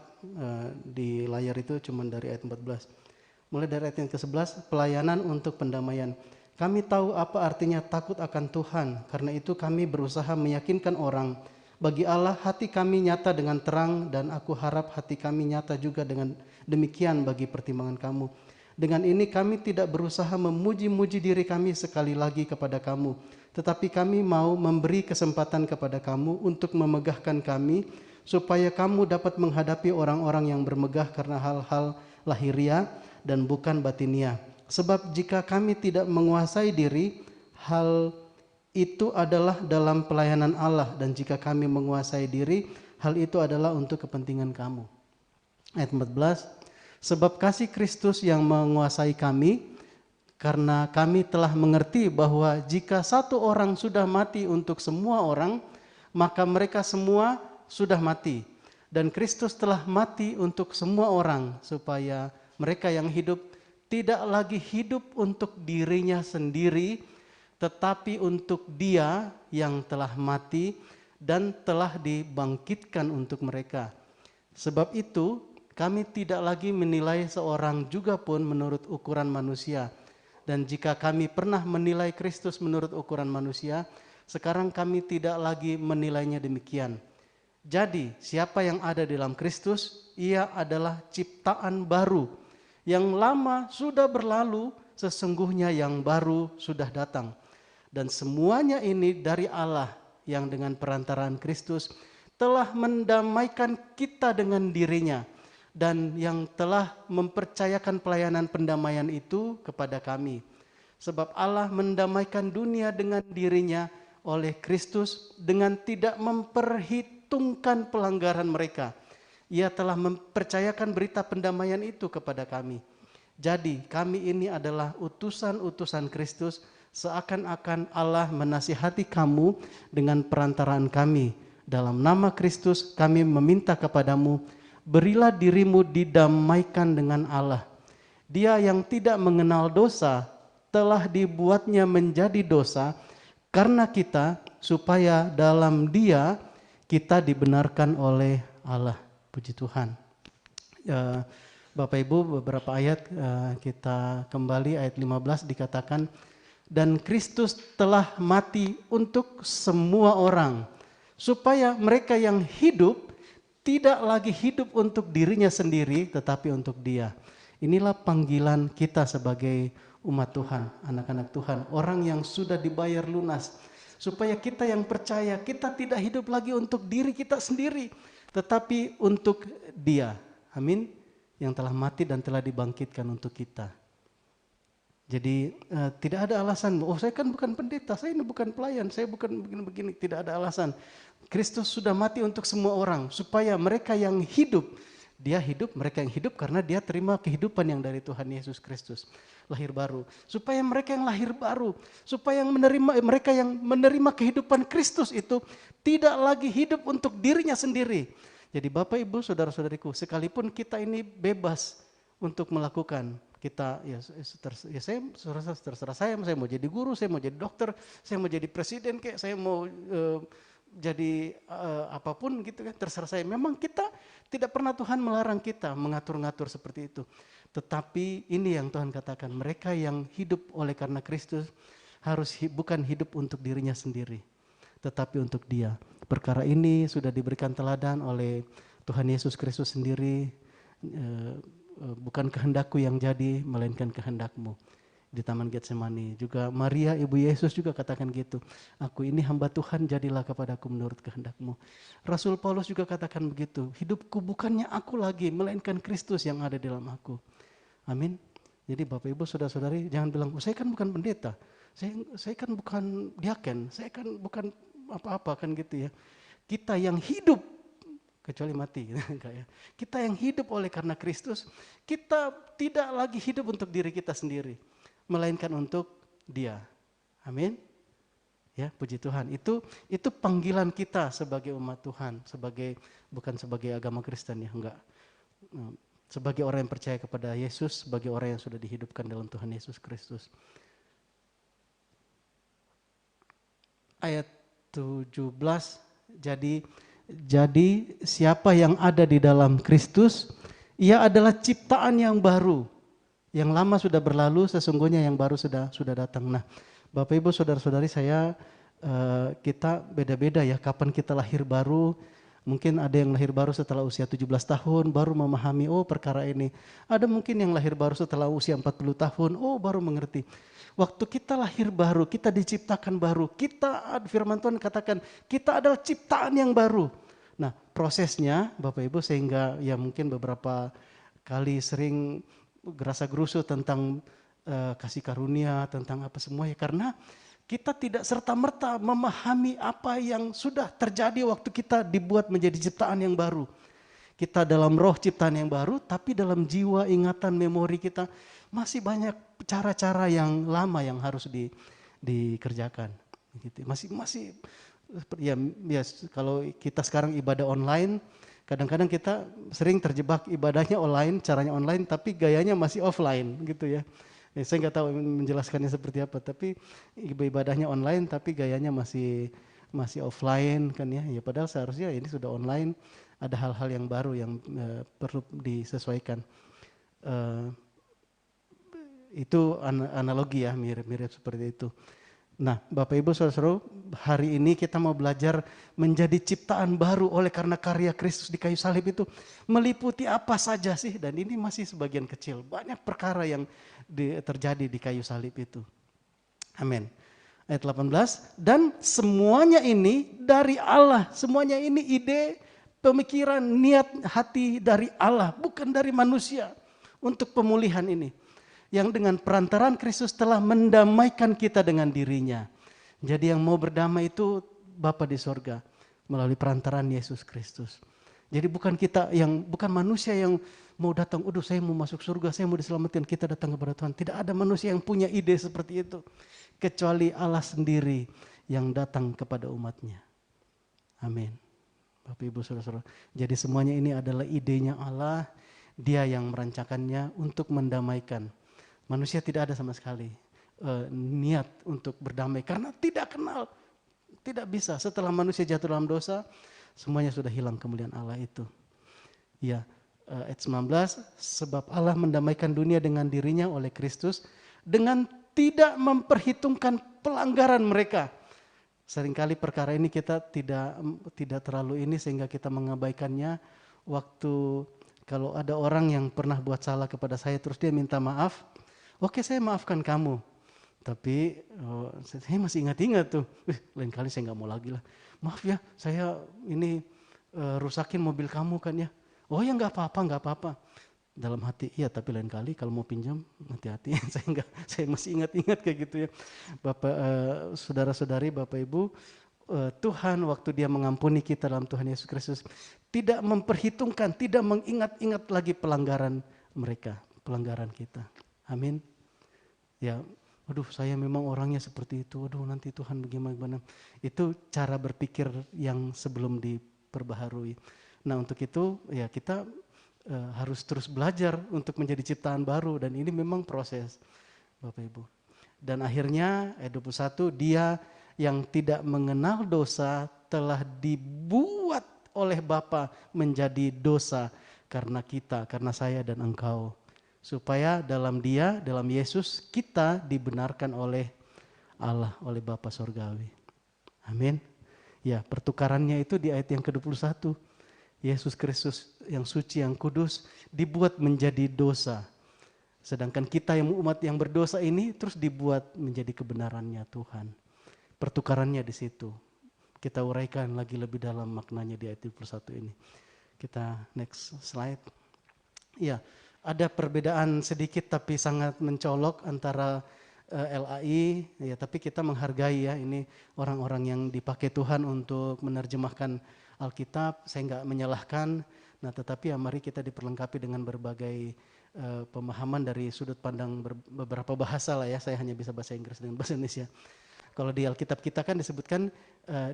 B: di layar itu cuma dari ayat 14. Mulai dari ayat yang ke-11, pelayanan untuk pendamaian. Kami tahu apa artinya takut akan Tuhan, karena itu kami berusaha meyakinkan orang. Bagi Allah hati kami nyata dengan terang, dan aku harap hati kami nyata juga dengan demikian bagi pertimbangan kamu. Dengan ini kami tidak berusaha memuji-muji diri kami sekali lagi kepada kamu, tetapi kami mau memberi kesempatan kepada kamu untuk memegahkan kami, supaya kamu dapat menghadapi orang-orang yang bermegah karena hal-hal lahiriah dan bukan batinia. Sebab jika kami tidak menguasai diri, hal itu adalah dalam pelayanan Allah, dan jika kami menguasai diri, hal itu adalah untuk kepentingan kamu. Ayat 14. Sebab kasih Kristus yang menguasai kami, karena kami telah mengerti bahwa jika satu orang sudah mati untuk semua orang, maka mereka semua sudah mati. Dan Kristus telah mati untuk semua orang, supaya mereka yang hidup tidak lagi hidup untuk dirinya sendiri, tetapi untuk Dia yang telah mati dan telah dibangkitkan untuk mereka. Sebab itu, kami tidak lagi menilai seorang juga pun menurut ukuran manusia. Dan jika kami pernah menilai Kristus menurut ukuran manusia, sekarang kami tidak lagi menilainya demikian. Jadi, siapa yang ada dalam Kristus, ia adalah ciptaan baru. Yang lama sudah berlalu, sesungguhnya yang baru sudah datang. Dan semuanya ini dari Allah yang dengan perantaraan Kristus telah mendamaikan kita dengan dirinya, dan yang telah mempercayakan pelayanan pendamaian itu kepada kami. Sebab Allah mendamaikan dunia dengan dirinya oleh Kristus dengan tidak memperhitungkan pelanggaran mereka. Ia telah mempercayakan berita pendamaian itu kepada kami. Jadi kami ini adalah utusan-utusan Kristus, seakan-akan Allah menasihati kamu dengan perantaraan kami. Dalam nama Kristus kami meminta kepadamu, berilah dirimu didamaikan dengan Allah. Dia yang tidak mengenal dosa telah dibuatnya menjadi dosa karena kita, supaya dalam Dia kita dibenarkan oleh Allah. Puji Tuhan. Bapak Ibu, beberapa ayat kita kembali, ayat 15 dikatakan, Dan Kristus telah mati untuk semua orang, supaya mereka yang hidup tidak lagi hidup untuk dirinya sendiri, tetapi untuk Dia. Inilah panggilan kita sebagai umat Tuhan, anak-anak Tuhan, orang yang sudah dibayar lunas. Supaya kita yang percaya, kita tidak hidup lagi untuk diri kita sendiri, tetapi untuk Dia. Amin. Yang telah mati dan telah dibangkitkan untuk kita. Jadi tidak ada alasan, oh saya kan bukan pendeta, saya ini bukan pelayan, saya bukan begini-begini. Tidak ada alasan. Kristus sudah mati untuk semua orang, supaya mereka yang hidup, Dia hidup, mereka yang hidup karena Dia terima kehidupan yang dari Tuhan Yesus Kristus. Lahir baru. Supaya mereka yang lahir baru, supaya mereka yang menerima kehidupan Kristus itu tidak lagi hidup untuk dirinya sendiri. Jadi Bapak Ibu saudara-saudariku, sekalipun kita ini bebas untuk melakukan, kita terserah saya mau jadi guru, saya mau jadi dokter, saya mau jadi presiden kayak, saya mau jadi apapun gitu kan, terserah saya. Memang kita tidak pernah Tuhan melarang kita mengatur-ngatur seperti itu. Tetapi ini yang Tuhan katakan, mereka yang hidup oleh karena Kristus harus bukan hidup untuk dirinya sendiri, tetapi untuk Dia. Perkara ini sudah diberikan teladan oleh Tuhan Yesus Kristus sendiri, bukan kehendakku yang jadi, melainkan kehendak-Mu. Di Taman Getsemani juga Maria ibu Yesus juga katakan gitu, aku ini hamba Tuhan, jadilah kepadaku menurut kehendak-Mu. Rasul Paulus juga katakan begitu, hidupku bukannya aku lagi, melainkan Kristus yang ada di dalam aku. Amin. Jadi Bapak Ibu saudara-saudari, jangan bilang, saya kan bukan pendeta, saya kan bukan diaken, saya kan bukan apa-apa kan gitu ya. Kita yang hidup, kecuali mati, kita yang hidup oleh karena Kristus, kita tidak lagi hidup untuk diri kita sendiri, melainkan untuk Dia. Amin. Ya, puji Tuhan. Itu panggilan kita sebagai umat Tuhan, bukan sebagai agama Kristen ya, enggak. Sebagai orang yang percaya kepada Yesus, sebagai orang yang sudah dihidupkan dalam Tuhan Yesus Kristus. Ayat 17, jadi siapa yang ada di dalam Kristus, ia adalah ciptaan yang baru. Yang lama sudah berlalu, sesungguhnya yang baru sudah datang. Nah, Bapak Ibu saudara-saudari, kita beda-beda ya kapan kita lahir baru. Mungkin ada yang lahir baru setelah usia 17 tahun baru memahami perkara ini. Ada mungkin yang lahir baru setelah usia 40 tahun, baru mengerti. Waktu kita lahir baru, kita diciptakan baru. Firman Tuhan katakan, kita adalah ciptaan yang baru. Nah, prosesnya Bapak Ibu, sehingga ya mungkin beberapa kali sering gerasa gerusu tentang kasih karunia, tentang apa semua ya, karena kita tidak serta-merta memahami apa yang sudah terjadi waktu kita dibuat menjadi ciptaan yang baru. Kita dalam roh ciptaan yang baru, tapi dalam jiwa, ingatan, memori kita masih banyak cara-cara yang lama yang harus dikerjakan. Gitu. Masih ya kalau kita sekarang ibadah online, kadang-kadang kita sering terjebak ibadahnya online, caranya online, tapi gayanya masih offline gitu ya. Saya nggak tahu menjelaskannya seperti apa, tapi ibadahnya online tapi gayanya masih offline kan ya. Ya padahal seharusnya ini sudah online, ada hal-hal yang baru yang perlu disesuaikan. Itu analogi ya, mirip-mirip seperti itu. Nah, Bapak Ibu Saudara-saudara, hari ini kita mau belajar menjadi ciptaan baru oleh karena karya Kristus di kayu salib itu meliputi apa saja sih? Dan ini masih sebagian kecil, banyak perkara yang terjadi di kayu salib itu. Amin. Ayat 18, dan semuanya ini dari Allah, semuanya ini ide, pemikiran, niat hati dari Allah, bukan dari manusia untuk pemulihan ini. Yang dengan perantaraan Kristus telah mendamaikan kita dengan dirinya. Jadi yang mau berdamai itu Bapa di sorga melalui perantaraan Yesus Kristus. Jadi bukan manusia yang mau datang, saya mau masuk surga, saya mau diselamatkan, kita datang kepada Tuhan. Tidak ada manusia yang punya ide seperti itu. Kecuali Allah sendiri yang datang kepada umatnya. Amin. Bapak Ibu Saudara-saudara. Jadi semuanya ini adalah idenya Allah. Dia yang merancangkannya untuk mendamaikan. Manusia tidak ada sama sekali niat untuk berdamai karena tidak kenal, tidak bisa. Setelah manusia jatuh dalam dosa, semuanya sudah hilang kemuliaan Allah itu. Ya, ayat 19, sebab Allah mendamaikan dunia dengan dirinya oleh Kristus dengan tidak memperhitungkan pelanggaran mereka. Seringkali perkara ini kita tidak terlalu ini sehingga kita mengabaikannya. Waktu kalau ada orang yang pernah buat salah kepada saya terus dia minta maaf, oke saya maafkan kamu. Tapi saya masih ingat-ingat tuh, lain kali saya nggak mau lagi lah. Maaf ya, saya ini rusakin mobil kamu kan ya. Oh ya nggak apa-apa. Dalam hati, iya tapi lain kali kalau mau pinjam hati-hati. Saya masih ingat-ingat kayak gitu ya. Bapak, saudara-saudari, Bapak Ibu, Tuhan waktu Dia mengampuni kita dalam Tuhan Yesus Kristus tidak memperhitungkan, tidak mengingat-ingat lagi pelanggaran mereka, pelanggaran kita. Amin. Ya, aduh saya memang orangnya seperti itu. Aduh nanti Tuhan bagaimana. Itu cara berpikir yang sebelum diperbaharui. Nah untuk itu ya kita harus terus belajar untuk menjadi ciptaan baru dan ini memang proses Bapak Ibu. Dan akhirnya ayat 21, dia yang tidak mengenal dosa telah dibuat oleh Bapa menjadi dosa karena kita, karena saya dan engkau. Supaya dalam Dia, dalam Yesus kita dibenarkan oleh Allah, oleh Bapa Sorgawi. Amin. Ya, pertukarannya itu di ayat yang ke-21. Yesus Kristus yang suci, yang kudus dibuat menjadi dosa. Sedangkan kita yang umat yang berdosa ini terus dibuat menjadi kebenarannya Tuhan. Pertukarannya di situ. Kita uraikan lagi lebih dalam maknanya di ayat 21 ini. Kita next slide. Ya, ada perbedaan sedikit tapi sangat mencolok antara LAI, ya tapi kita menghargai ya ini orang-orang yang dipakai Tuhan untuk menerjemahkan Alkitab. Saya nggak menyalahkan, nah tetapi ya mari kita diperlengkapi dengan berbagai pemahaman dari sudut pandang beberapa bahasa lah ya. Saya hanya bisa bahasa Inggris dengan bahasa Indonesia. Kalau di Alkitab kita kan disebutkan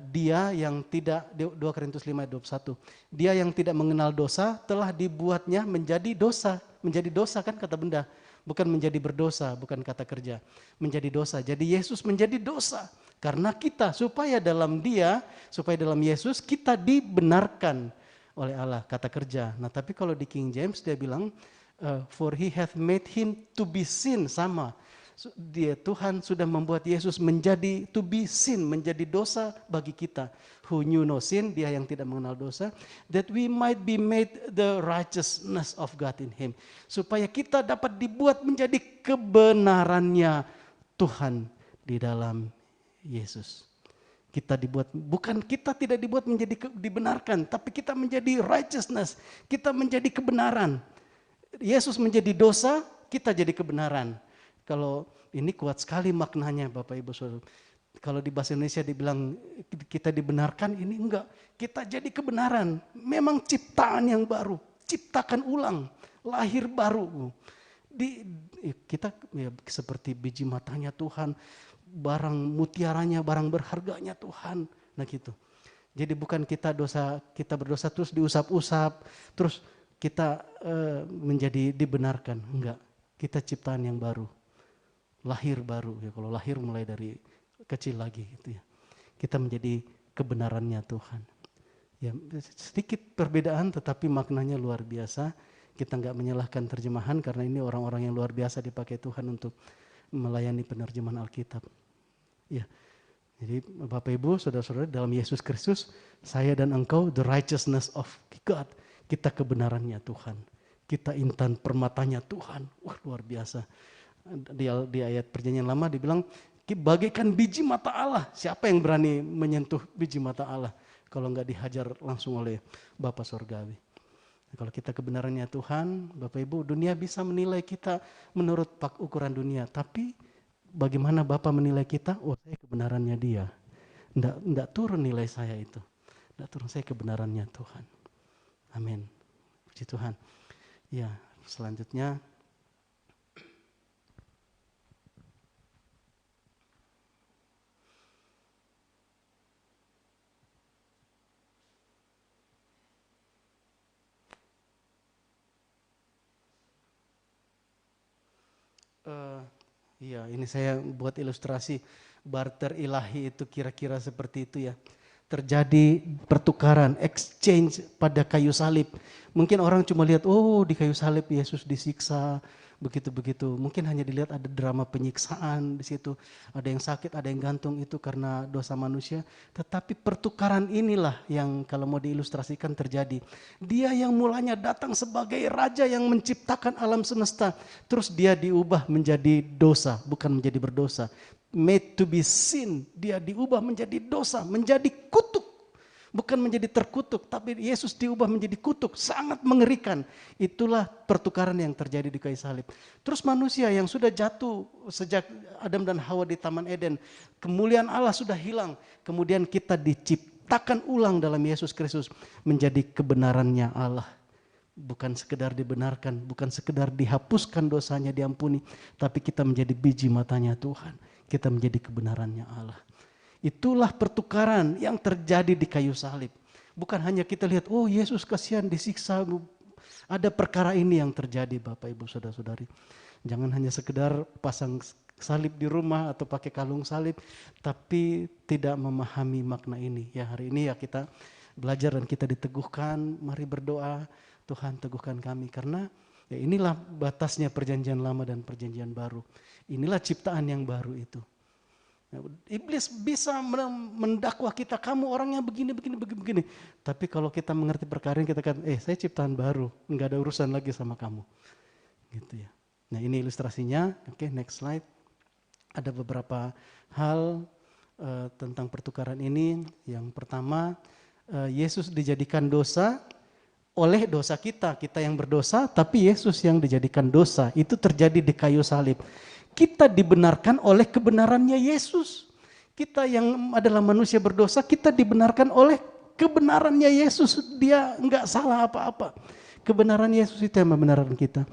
B: dia yang tidak, 2 Korintus 5 ayat 21, dia yang tidak mengenal dosa telah dibuatnya menjadi dosa. Menjadi dosa kan kata benda, bukan menjadi berdosa, bukan kata kerja. Menjadi dosa, jadi Yesus menjadi dosa. Karena kita, supaya dalam Dia, supaya dalam Yesus kita dibenarkan oleh Allah, kata kerja. Nah tapi kalau di King James dia bilang, for he hath made him to be sin, sama. Dia Tuhan sudah membuat Yesus menjadi to be sin, menjadi dosa bagi kita. Who knew no sin, dia yang tidak mengenal dosa, that we might be made the righteousness of God in him. Supaya kita dapat dibuat menjadi kebenarannya Tuhan di dalam Yesus. Kita dibuat, bukan kita tidak dibuat menjadi dibenarkan, tapi kita menjadi righteousness, kita menjadi kebenaran. Yesus menjadi dosa, kita jadi kebenaran. Kalau ini kuat sekali maknanya Bapak Ibu Saudara. Kalau di bahasa Indonesia dibilang kita dibenarkan, ini enggak. Kita jadi kebenaran. Memang ciptaan yang baru, ciptakan ulang, lahir baru. Kita ya, seperti biji matanya Tuhan, barang mutiaranya, barang berharganya Tuhan. Nah gitu. Jadi bukan kita berdosa terus diusap-usap, terus kita menjadi dibenarkan. Enggak, kita ciptaan yang baru. Lahir baru, ya kalau lahir mulai dari kecil lagi gitu ya. Kita menjadi kebenarannya Tuhan. Ya sedikit perbedaan tetapi maknanya luar biasa. Kita enggak menyalahkan terjemahan karena ini orang-orang yang luar biasa dipakai Tuhan untuk melayani penerjemahan Alkitab. Ya. Jadi Bapak Ibu, saudara-saudara, dalam Yesus Kristus, saya dan engkau the righteousness of God. Kita kebenarannya Tuhan. Kita intan permatanya Tuhan. Wah, luar biasa. Di ayat Perjanjian Lama dibilang bagaikan biji mata Allah. Siapa yang berani menyentuh biji mata Allah kalau enggak dihajar langsung oleh Bapa Sorgawi. Kalau kita kebenarannya Tuhan, Bapak Ibu, dunia bisa menilai kita menurut ukuran dunia. Tapi bagaimana Bapa menilai kita? Oh, saya kebenarannya Dia. Enggak turun nilai saya itu. Enggak turun, saya kebenarannya Tuhan. Amin. Puji Tuhan. Ya, selanjutnya iya, ini saya buat ilustrasi barter ilahi itu kira-kira seperti itu ya. terjadi pertukaran, exchange pada kayu salib. Mungkin orang cuma lihat, oh di kayu salib Yesus disiksa, begitu-begitu. Mungkin hanya dilihat ada drama penyiksaan di situ. Ada yang sakit, ada yang gantung, itu karena dosa manusia. Tetapi pertukaran inilah yang kalau mau diilustrasikan terjadi. Dia yang mulanya datang sebagai raja yang menciptakan alam semesta. Terus dia diubah menjadi dosa, bukan menjadi berdosa. Made to be sin, dia diubah menjadi dosa, menjadi kutuk. Bukan menjadi terkutuk, tapi Yesus diubah menjadi kutuk. Sangat mengerikan. Itulah pertukaran yang terjadi di kayu salib. Terus manusia yang sudah jatuh sejak Adam dan Hawa di Taman Eden. Kemuliaan Allah sudah hilang. Kemudian kita diciptakan ulang dalam Yesus Kristus. Menjadi kebenarannya Allah. Bukan sekedar dibenarkan, bukan sekedar dihapuskan dosanya, diampuni. Tapi kita menjadi biji matanya Tuhan. Kita menjadi kebenarannya Allah. Itulah pertukaran yang terjadi di kayu salib. Bukan hanya kita lihat, oh Yesus kasihan disiksa. Ada perkara ini yang terjadi Bapak Ibu Saudara-saudari. Jangan hanya sekedar pasang salib di rumah atau pakai kalung salib. Tapi tidak memahami makna ini. Ya hari ini ya kita belajar dan kita diteguhkan. Mari berdoa, Tuhan teguhkan kami. Karena ya inilah batasnya perjanjian lama dan perjanjian baru. Inilah ciptaan yang baru itu. Iblis bisa mendakwa kita, kamu orangnya begini. Tapi kalau kita mengerti perkara ini, kita katakan, saya ciptaan baru, nggak ada urusan lagi sama kamu. Gitu ya. Nah ini ilustrasinya, oke, next slide. Ada beberapa hal tentang pertukaran ini. Yang pertama, Yesus dijadikan dosa oleh dosa kita yang berdosa, tapi Yesus yang dijadikan dosa. Itu terjadi di kayu salib. Kita dibenarkan oleh kebenarannya Yesus. Kita yang adalah manusia berdosa, kita dibenarkan oleh kebenarannya Yesus. Dia enggak salah apa-apa. Kebenaran Yesus itu yang membenarkan kita.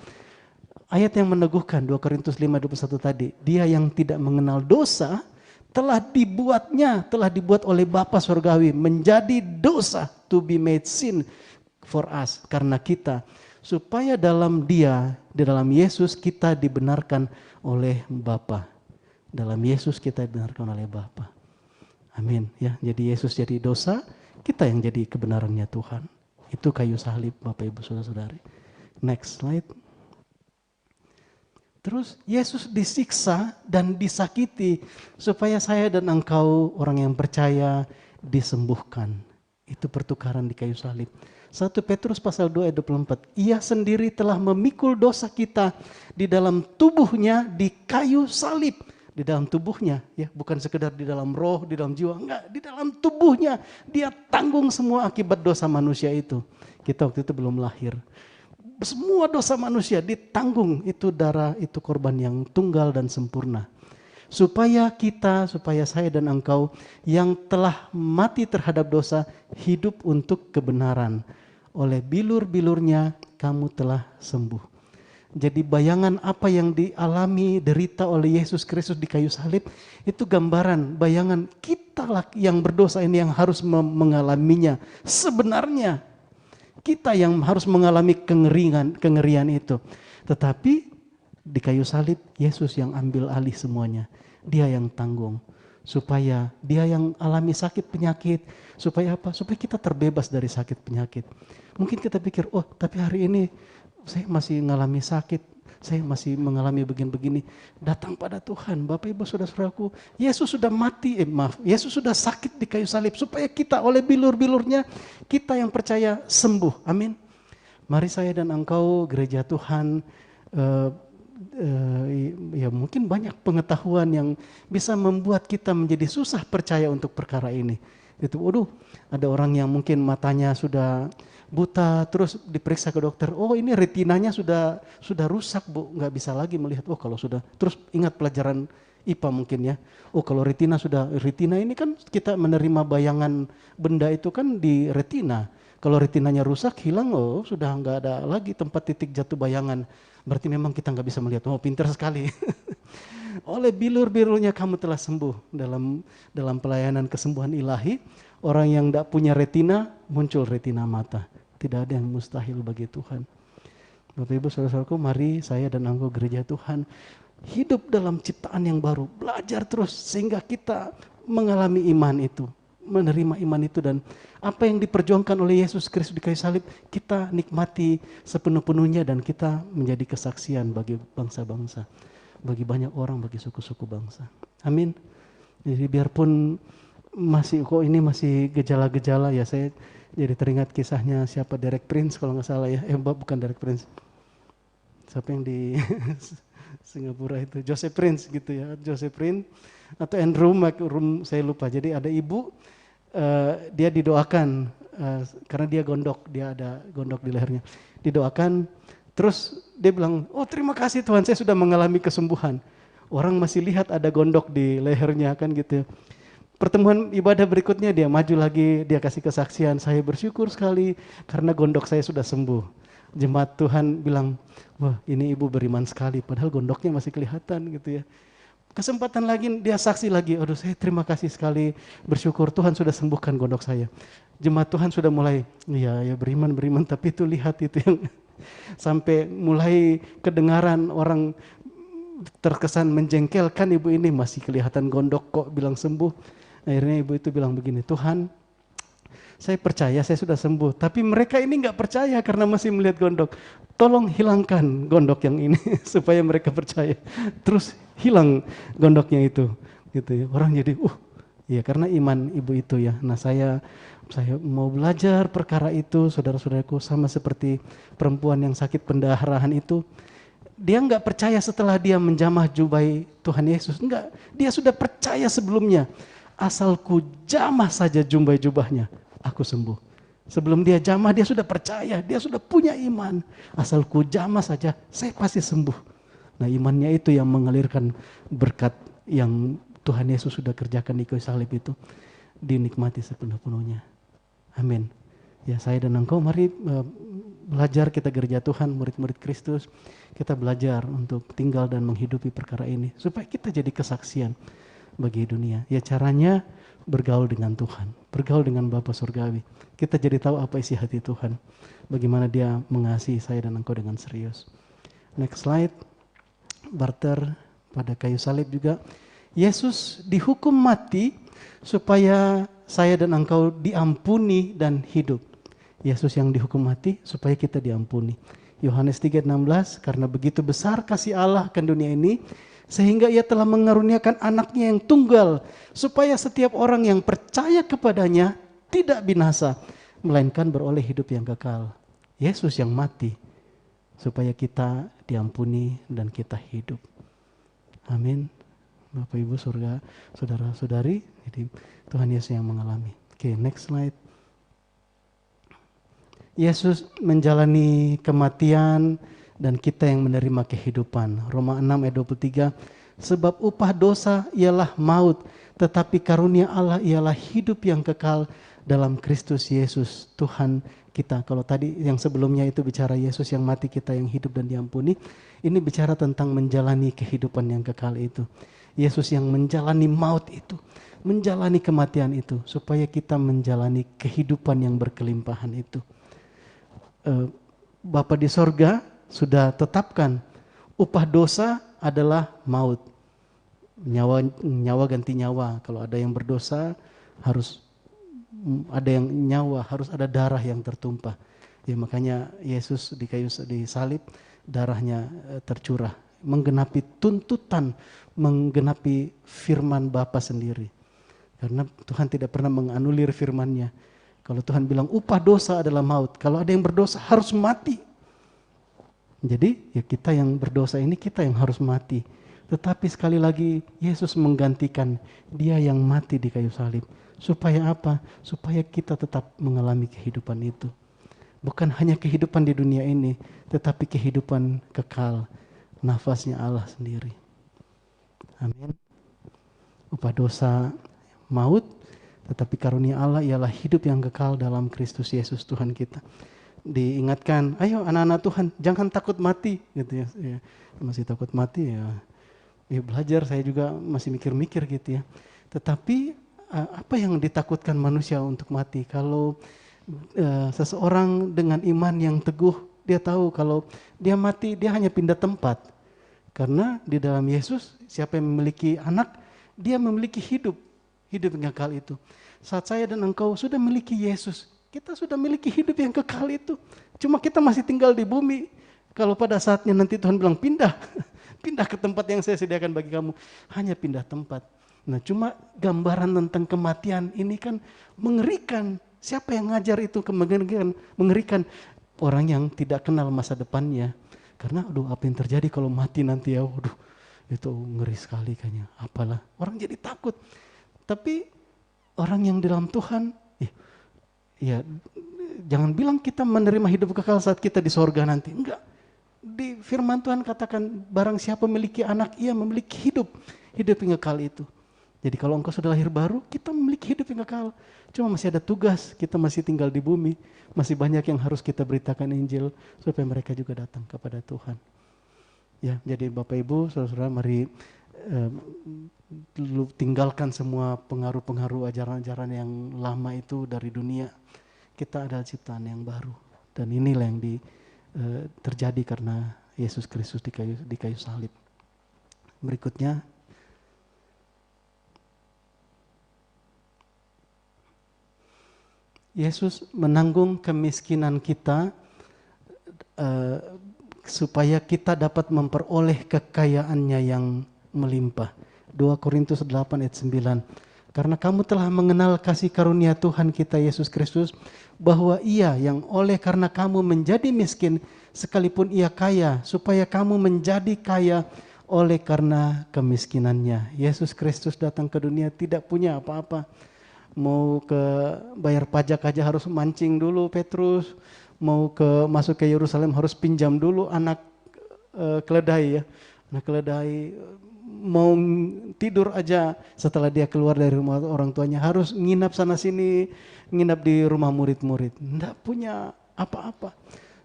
B: Ayat yang meneguhkan 2 Korintus 5:21 tadi. Dia yang tidak mengenal dosa telah dibuat oleh Bapa Surgawi menjadi dosa, to be made sin for us, karena kita. Supaya dalam Dia, di dalam Yesus kita dibenarkan oleh Bapa. Dalam Yesus kita dibenarkan oleh Bapa. Amin. Ya, jadi Yesus jadi dosa, kita yang jadi kebenarannya Tuhan. Itu kayu salib Bapak Ibu Saudara-saudari. Next slide. Terus Yesus disiksa dan disakiti supaya saya dan engkau orang yang percaya disembuhkan. Itu pertukaran di kayu salib. 1 Petrus pasal 2 ayat 24. Ia sendiri telah memikul dosa kita di dalam tubuhnya di kayu salib. Di dalam tubuhnya, ya, bukan sekedar di dalam roh, di dalam jiwa, enggak, di dalam tubuhnya. Dia tanggung semua akibat dosa manusia itu. Kita waktu itu belum lahir. Semua dosa manusia ditanggung, itu darah, itu korban yang tunggal dan sempurna. Supaya saya dan engkau yang telah mati terhadap dosa, hidup untuk kebenaran. Oleh bilur-bilurnya kamu telah sembuh. Jadi bayangan apa yang dialami, derita oleh Yesus Kristus di kayu salib, itu gambaran, bayangan kita yang berdosa ini yang harus mengalaminya. Sebenarnya kita yang harus mengalami kengerian itu. Tetapi di kayu salib, Yesus yang ambil alih semuanya. Dia yang tanggung. Supaya dia yang alami sakit penyakit. Supaya apa? Supaya kita terbebas dari sakit penyakit. Mungkin kita pikir, oh tapi hari ini saya masih mengalami sakit. Saya masih mengalami begini-begini. Datang pada Tuhan. Bapak Ibu Saudara-saudaraku. Yesus sudah mati, Yesus sudah sakit di kayu salib. Supaya kita oleh bilur-bilurnya, kita yang percaya sembuh. Amin. Mari saya dan engkau gereja Tuhan, ya mungkin banyak pengetahuan yang bisa membuat kita menjadi susah percaya untuk perkara ini. Itu, ada orang yang mungkin matanya sudah buta, terus diperiksa ke dokter, oh ini retinanya sudah rusak Bu, nggak bisa lagi melihat. Oh kalau sudah, terus ingat pelajaran IPA mungkin ya. Oh kalau retina ini kan kita menerima bayangan benda itu kan di retina. Kalau retinanya rusak, hilang, oh sudah nggak ada lagi tempat titik jatuh bayangan. Berarti memang kita nggak bisa melihat. Oh pintar sekali. Oleh bilur-bilurnya kamu telah sembuh. Dalam pelayanan kesembuhan ilahi, orang yang tidak punya retina, muncul retina mata. Tidak ada yang mustahil bagi Tuhan. Bapak Ibu Saudara-saudaraku, mari saya dan engkau gereja Tuhan hidup dalam ciptaan yang baru. Belajar terus sehingga kita mengalami iman itu. menerima iman itu, dan apa yang diperjuangkan oleh Yesus Kristus di kayu salib kita nikmati sepenuh-penuhnya, dan kita menjadi kesaksian bagi bangsa-bangsa, bagi banyak orang, bagi suku-suku bangsa. Amin. Jadi biarpun kok ini masih gejala-gejala ya, saya jadi teringat kisahnya siapa, Derek Prince kalau nggak salah ya, bukan Derek Prince, siapa yang di Singapura itu, Joseph Prince gitu ya, Joseph Prince atau Andrew McRoom, saya lupa. Jadi ada ibu, dia didoakan karena dia gondok, dia ada gondok di lehernya, didoakan, terus dia bilang, oh terima kasih Tuhan, saya sudah mengalami kesembuhan. Orang masih lihat ada gondok di lehernya kan gitu. Pertemuan ibadah berikutnya dia maju lagi, dia kasih kesaksian, saya bersyukur sekali karena gondok saya sudah sembuh. Jemaat Tuhan bilang, wah ini ibu beriman sekali, padahal gondoknya masih kelihatan gitu ya. Kesempatan lagi dia saksi lagi, aduh saya terima kasih sekali, bersyukur Tuhan sudah sembuhkan gondok saya. Jemaat Tuhan sudah mulai, ya beriman, tapi itu lihat itu yang sampai mulai kedengaran orang terkesan menjengkelkan, ibu ini masih kelihatan gondok kok bilang sembuh. Akhirnya ibu itu bilang begini, Tuhan saya percaya saya sudah sembuh, tapi mereka ini nggak percaya karena masih melihat gondok. Tolong hilangkan gondok yang ini supaya mereka percaya. Terus hilang gondoknya itu, gitu ya. Orang jadi, ya karena iman ibu itu ya. Nah saya mau belajar perkara itu, saudara-saudaraku, sama seperti perempuan yang sakit pendarahan itu. Dia nggak percaya setelah dia menjamah jubah Tuhan Yesus, enggak. Dia sudah percaya sebelumnya. Asalku jamah saja jubahnya, aku sembuh. Sebelum dia jamah, dia sudah percaya, dia sudah punya iman. Asalku jamah saja, saya pasti sembuh. Nah imannya itu yang mengalirkan berkat yang Tuhan Yesus sudah kerjakan di kayu salib itu, dinikmati sepenuh-penuhnya. Amin. Ya saya dan engkau mari belajar, kita gereja Tuhan, murid-murid Kristus, kita belajar untuk tinggal dan menghidupi perkara ini, supaya kita jadi kesaksian bagi dunia. Ya caranya bergaul dengan Tuhan, bergaul dengan Bapa Surgawi. Kita jadi tahu apa isi hati Tuhan, bagaimana dia mengasihi saya dan engkau dengan serius. Next slide, barter pada kayu salib juga. Yesus dihukum mati supaya saya dan engkau diampuni dan hidup. Yesus yang dihukum mati supaya kita diampuni. Yohanes 3:16, karena begitu besar kasih Allah akan dunia ini, sehingga ia telah mengaruniakan anaknya yang tunggal, supaya setiap orang yang percaya kepadanya tidak binasa, melainkan beroleh hidup yang kekal. Yesus yang mati, supaya kita diampuni dan kita hidup. Amin. Bapak Ibu surga, saudara-saudari, jadi Tuhan Yesus yang mengalami. Oke, next slide. Yesus menjalani kematian dan kita yang menerima kehidupan. Roma 6 ayat 23, sebab upah dosa ialah maut, tetapi karunia Allah ialah hidup yang kekal dalam Kristus Yesus Tuhan kita. Kalau tadi yang sebelumnya itu bicara Yesus yang mati, kita yang hidup dan diampuni. Ini bicara tentang menjalani kehidupan yang kekal itu. Yesus yang menjalani maut itu, menjalani kematian itu, supaya kita menjalani kehidupan yang berkelimpahan itu. Bapa di sorga sudah tetapkan upah dosa adalah maut. Nyawa ganti nyawa. Kalau ada yang berdosa harus ada yang nyawa, harus ada darah yang tertumpah. Ya makanya Yesus di salib darahnya tercurah, menggenapi tuntutan, menggenapi firman Bapa sendiri. Karena Tuhan tidak pernah menganulir firman-Nya. Kalau Tuhan bilang upah dosa adalah maut, kalau ada yang berdosa harus mati. Jadi ya kita yang berdosa ini kita yang harus mati. Tetapi sekali lagi Yesus menggantikan, dia yang mati di kayu salib. Supaya apa? Supaya kita tetap mengalami kehidupan itu. Bukan hanya kehidupan di dunia ini, tetapi kehidupan kekal, nafasnya Allah sendiri. Amin. Upah dosa maut, tetapi karunia Allah ialah hidup yang kekal dalam Kristus Yesus Tuhan kita. Diingatkan, ayo anak-anak Tuhan, jangan takut mati, gitu ya. Masih takut mati ya belajar, saya juga masih mikir-mikir gitu ya. Tetapi apa yang ditakutkan manusia untuk mati? Kalau seseorang dengan iman yang teguh, dia tahu kalau dia mati, dia hanya pindah tempat. Karena di dalam Yesus, siapa yang memiliki anak, dia memiliki hidup yang kekal itu. Saat saya dan engkau sudah miliki Yesus, kita sudah miliki hidup yang kekal itu. Cuma kita masih tinggal di bumi. Kalau pada saatnya nanti Tuhan bilang pindah, pindah ke tempat yang saya sediakan bagi kamu, hanya pindah tempat. Nah, cuma gambaran tentang kematian ini kan mengerikan. Siapa yang ngajar itu mengerikan? Mengerikan. Orang yang tidak kenal masa depannya. Karena aduh, apa yang terjadi kalau mati nanti ya, waduh, itu ngeri sekali kayaknya. Apalah, orang jadi takut. Tapi orang yang di dalam Tuhan, ya jangan bilang kita menerima hidup kekal saat kita di sorga nanti. Enggak. Di firman Tuhan katakan, barang siapa memiliki anak, ia memiliki hidup yang kekal itu. Jadi kalau engkau sudah lahir baru, kita memiliki hidup yang kekal. Cuma masih ada tugas, kita masih tinggal di bumi. Masih banyak yang harus kita beritakan Injil, supaya mereka juga datang kepada Tuhan. Ya, jadi Bapak Ibu, saudara-saudara, mari tinggalkan semua pengaruh-pengaruh ajaran-ajaran yang lama itu dari dunia. Kita adalah ciptaan yang baru. Dan inilah yang terjadi karena Yesus Kristus di kayu salib. Berikutnya, Yesus menanggung kemiskinan kita supaya kita dapat memperoleh kekayaannya yang melimpah. 2 Korintus 8 ayat 9. Karena kamu telah mengenal kasih karunia Tuhan kita Yesus Kristus, bahwa Ia yang oleh karena kamu menjadi miskin, sekalipun Ia kaya, supaya kamu menjadi kaya oleh karena kemiskinannya. Yesus Kristus datang ke dunia tidak punya apa-apa. Mau ke bayar pajak aja harus mancing dulu Petrus. Mau masuk ke Yerusalem harus pinjam dulu anak keledai ya. Anak keledai mau tidur aja setelah dia keluar dari rumah orang tuanya harus nginap sana sini, nginap di rumah murid-murid. Nggak punya apa-apa.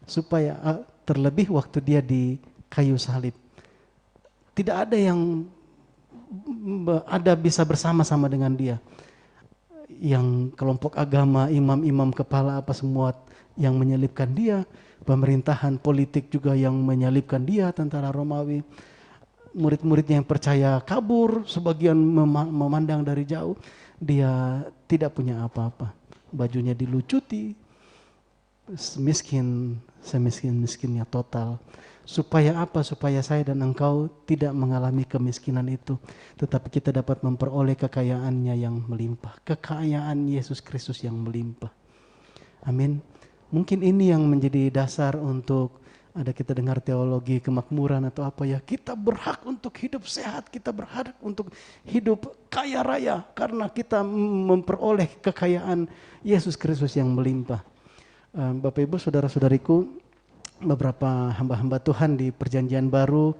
B: Supaya terlebih waktu dia di kayu salib. Tidak ada yang bisa bersama-sama dengan dia. Yang kelompok agama, imam-imam kepala apa semua yang menyalibkan dia, pemerintahan politik juga yang menyalibkan dia, tentara Romawi. Murid-muridnya yang percaya kabur, sebagian memandang dari jauh, dia tidak punya apa-apa. Bajunya dilucuti, semiskin-miskinnya total. Supaya apa? Supaya saya dan engkau tidak mengalami kemiskinan itu. Tetapi kita dapat memperoleh kekayaannya yang melimpah. Kekayaan Yesus Kristus yang melimpah. Amin. Mungkin ini yang menjadi dasar untuk ada kita dengar teologi kemakmuran atau apa ya. Kita berhak untuk hidup sehat. Kita berhak untuk hidup kaya raya. Karena kita memperoleh kekayaan Yesus Kristus yang melimpah. Bapak Ibu, saudara-saudariku, beberapa hamba-hamba Tuhan di perjanjian baru,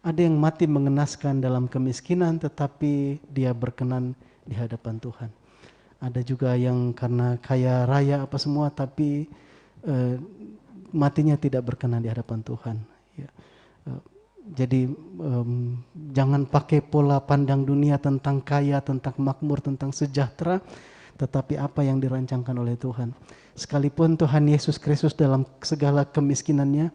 B: ada yang mati mengenaskan dalam kemiskinan tetapi dia berkenan di hadapan Tuhan. Ada juga yang karena kaya raya apa semua tapi matinya tidak berkenan di hadapan Tuhan. Ya. Jadi jangan pakai pola pandang dunia tentang kaya, tentang makmur, tentang sejahtera, tetapi apa yang dirancangkan oleh Tuhan. Sekalipun Tuhan Yesus Kristus dalam segala kemiskinannya,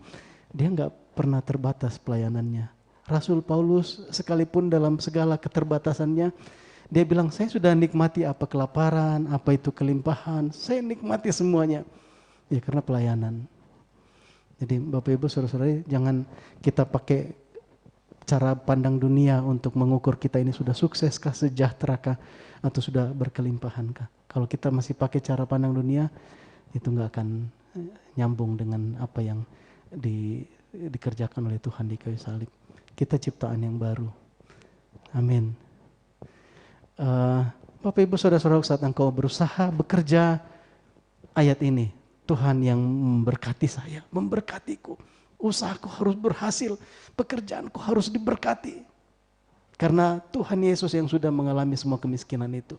B: dia nggak pernah terbatas pelayanannya. Rasul Paulus sekalipun dalam segala keterbatasannya, dia bilang, saya sudah nikmati apa kelaparan, apa itu kelimpahan, saya nikmati semuanya. Ya karena pelayanan. Jadi Bapak Ibu saudara-saudari, jangan kita pakai cara pandang dunia untuk mengukur kita ini sudah sukses kah, sejahtera kah, atau sudah berkelimpahan kah. Kalau kita masih pakai cara pandang dunia, itu nggak akan nyambung dengan apa yang dikerjakan oleh Tuhan di kayu salib. Kita ciptaan yang baru. Amin. Bapak Ibu saudara-saudara, saat engkau berusaha bekerja, ayat ini, Tuhan yang memberkati saya, memberkatiku. Usahaku harus berhasil, pekerjaanku harus diberkati. Karena Tuhan Yesus yang sudah mengalami semua kemiskinan itu.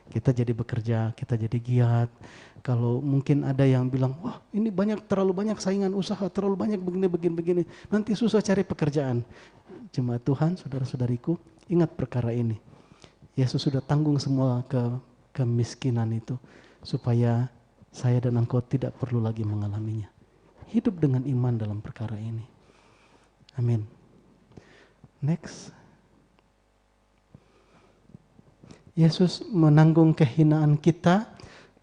B: Kita jadi bekerja, kita jadi giat. Kalau mungkin ada yang bilang, wah ini terlalu banyak saingan usaha, terlalu banyak begini. Nanti susah cari pekerjaan. Cuma Tuhan, saudara-saudariku, ingat perkara ini. Yesus sudah tanggung semua kemiskinan itu. Supaya saya dan engkau tidak perlu lagi mengalaminya. Hidup dengan iman dalam perkara ini. Amin. Next. Yesus menanggung kehinaan kita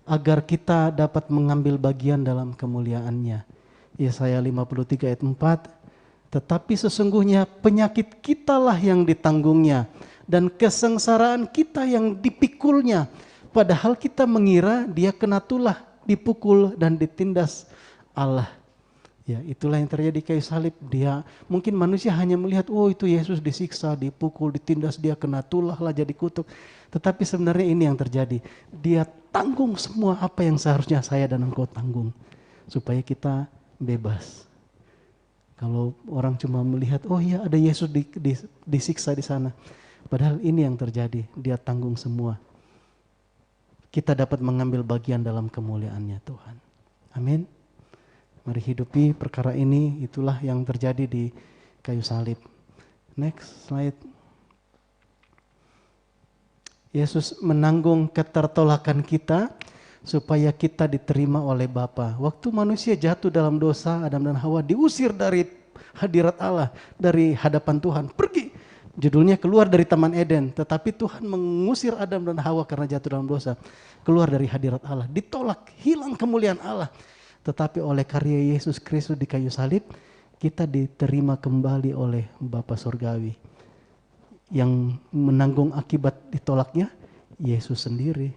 B: agar kita dapat mengambil bagian dalam kemuliaannya. Yesaya 53 ayat 4, tetapi sesungguhnya penyakit kitalah yang ditanggungnya dan kesengsaraan kita yang dipikulnya. Padahal kita mengira dia kena tulah, dipukul dan ditindas Allah. Ya, itulah yang terjadi di kayu salib. Dia mungkin manusia hanya melihat, oh itu Yesus disiksa, dipukul, ditindas, dia kena tulah lah jadi kutuk. Tetapi sebenarnya ini yang terjadi. Dia tanggung semua apa yang seharusnya saya dan engkau tanggung supaya kita bebas. Kalau orang cuma melihat, oh iya ada Yesus disiksa di sana. Padahal ini yang terjadi, dia tanggung semua. Kita dapat mengambil bagian dalam kemuliaannya Tuhan. Amin. Mari hidupi perkara ini, itulah yang terjadi di kayu salib. Next slide. Yesus menanggung ketertolakan kita supaya kita diterima oleh Bapa. Waktu manusia jatuh dalam dosa, Adam dan Hawa diusir dari hadirat Allah, dari hadapan Tuhan. Pergi. Judulnya keluar dari Taman Eden. Tetapi Tuhan mengusir Adam dan Hawa karena jatuh dalam dosa. Keluar dari hadirat Allah. Ditolak, hilang kemuliaan Allah. Tetapi oleh karya Yesus Kristus di kayu salib, kita diterima kembali oleh Bapa Surgawi. Yang menanggung akibat ditolaknya, Yesus sendiri.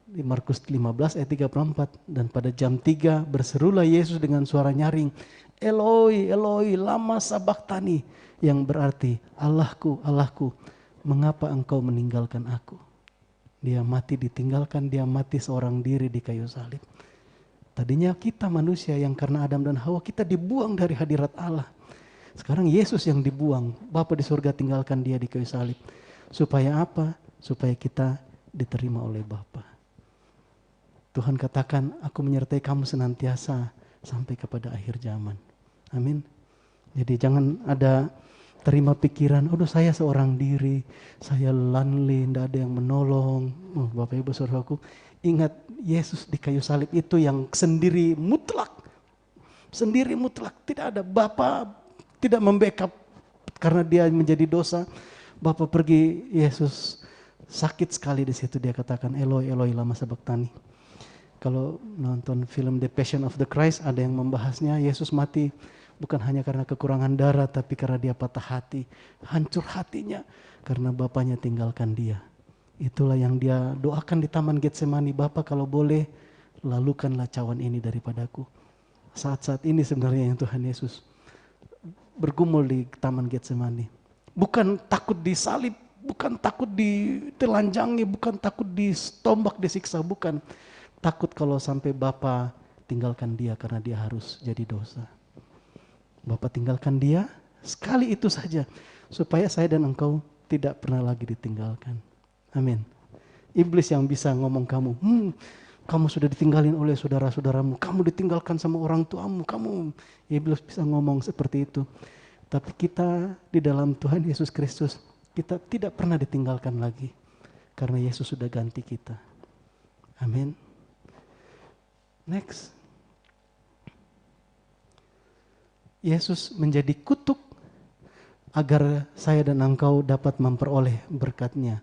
B: Di Markus 15 ayat 34, dan pada jam 3 berserulah Yesus dengan suara nyaring, Eloi, Eloi, lama sabachthani, yang berarti, Allahku, Allahku, mengapa engkau meninggalkan aku? Dia mati ditinggalkan, dia mati seorang diri di kayu salib. Tadinya kita manusia yang karena Adam dan Hawa kita dibuang dari hadirat Allah. Sekarang Yesus yang dibuang, Bapa di surga tinggalkan dia di kayu salib. Supaya apa? Supaya kita diterima oleh Bapa. Tuhan katakan, aku menyertai kamu senantiasa sampai kepada akhir zaman. Amin. Jadi jangan ada terima pikiran, aduh saya seorang diri, saya lonely, tidak ada yang menolong. Oh, Bapak Ibu Saudaraku, ingat Yesus di kayu salib itu yang sendiri mutlak. Sendiri mutlak, tidak ada Bapa, tidak membackup karena dia menjadi dosa. Bapa pergi, Yesus sakit sekali di situ, dia katakan Eloi, Eloi lama sabachthani. Kalau nonton film The Passion of the Christ ada yang membahasnya, Yesus mati bukan hanya karena kekurangan darah, tapi karena dia patah hati, hancur hatinya karena Bapaknya tinggalkan dia. Itulah yang dia doakan di Taman Getsemani, Bapa kalau boleh lalukanlah cawan ini daripadaku. Saat-saat ini sebenarnya yang Tuhan Yesus bergumul di Taman Getsemani. Bukan takut disalib, bukan takut ditelanjangi, bukan takut ditombak, disiksa, bukan. Takut kalau sampai Bapa tinggalkan dia karena dia harus jadi dosa. Bapa tinggalkan dia sekali itu saja supaya saya dan engkau tidak pernah lagi ditinggalkan. Amin. Iblis yang bisa ngomong kamu, kamu sudah ditinggalin oleh saudara-saudaramu, kamu ditinggalkan sama orang tuamu, iblis bisa ngomong seperti itu. Tapi kita di dalam Tuhan Yesus Kristus, kita tidak pernah ditinggalkan lagi karena Yesus sudah ganti kita. Amin. Next. Yesus menjadi kutuk agar saya dan engkau dapat memperoleh berkat-Nya.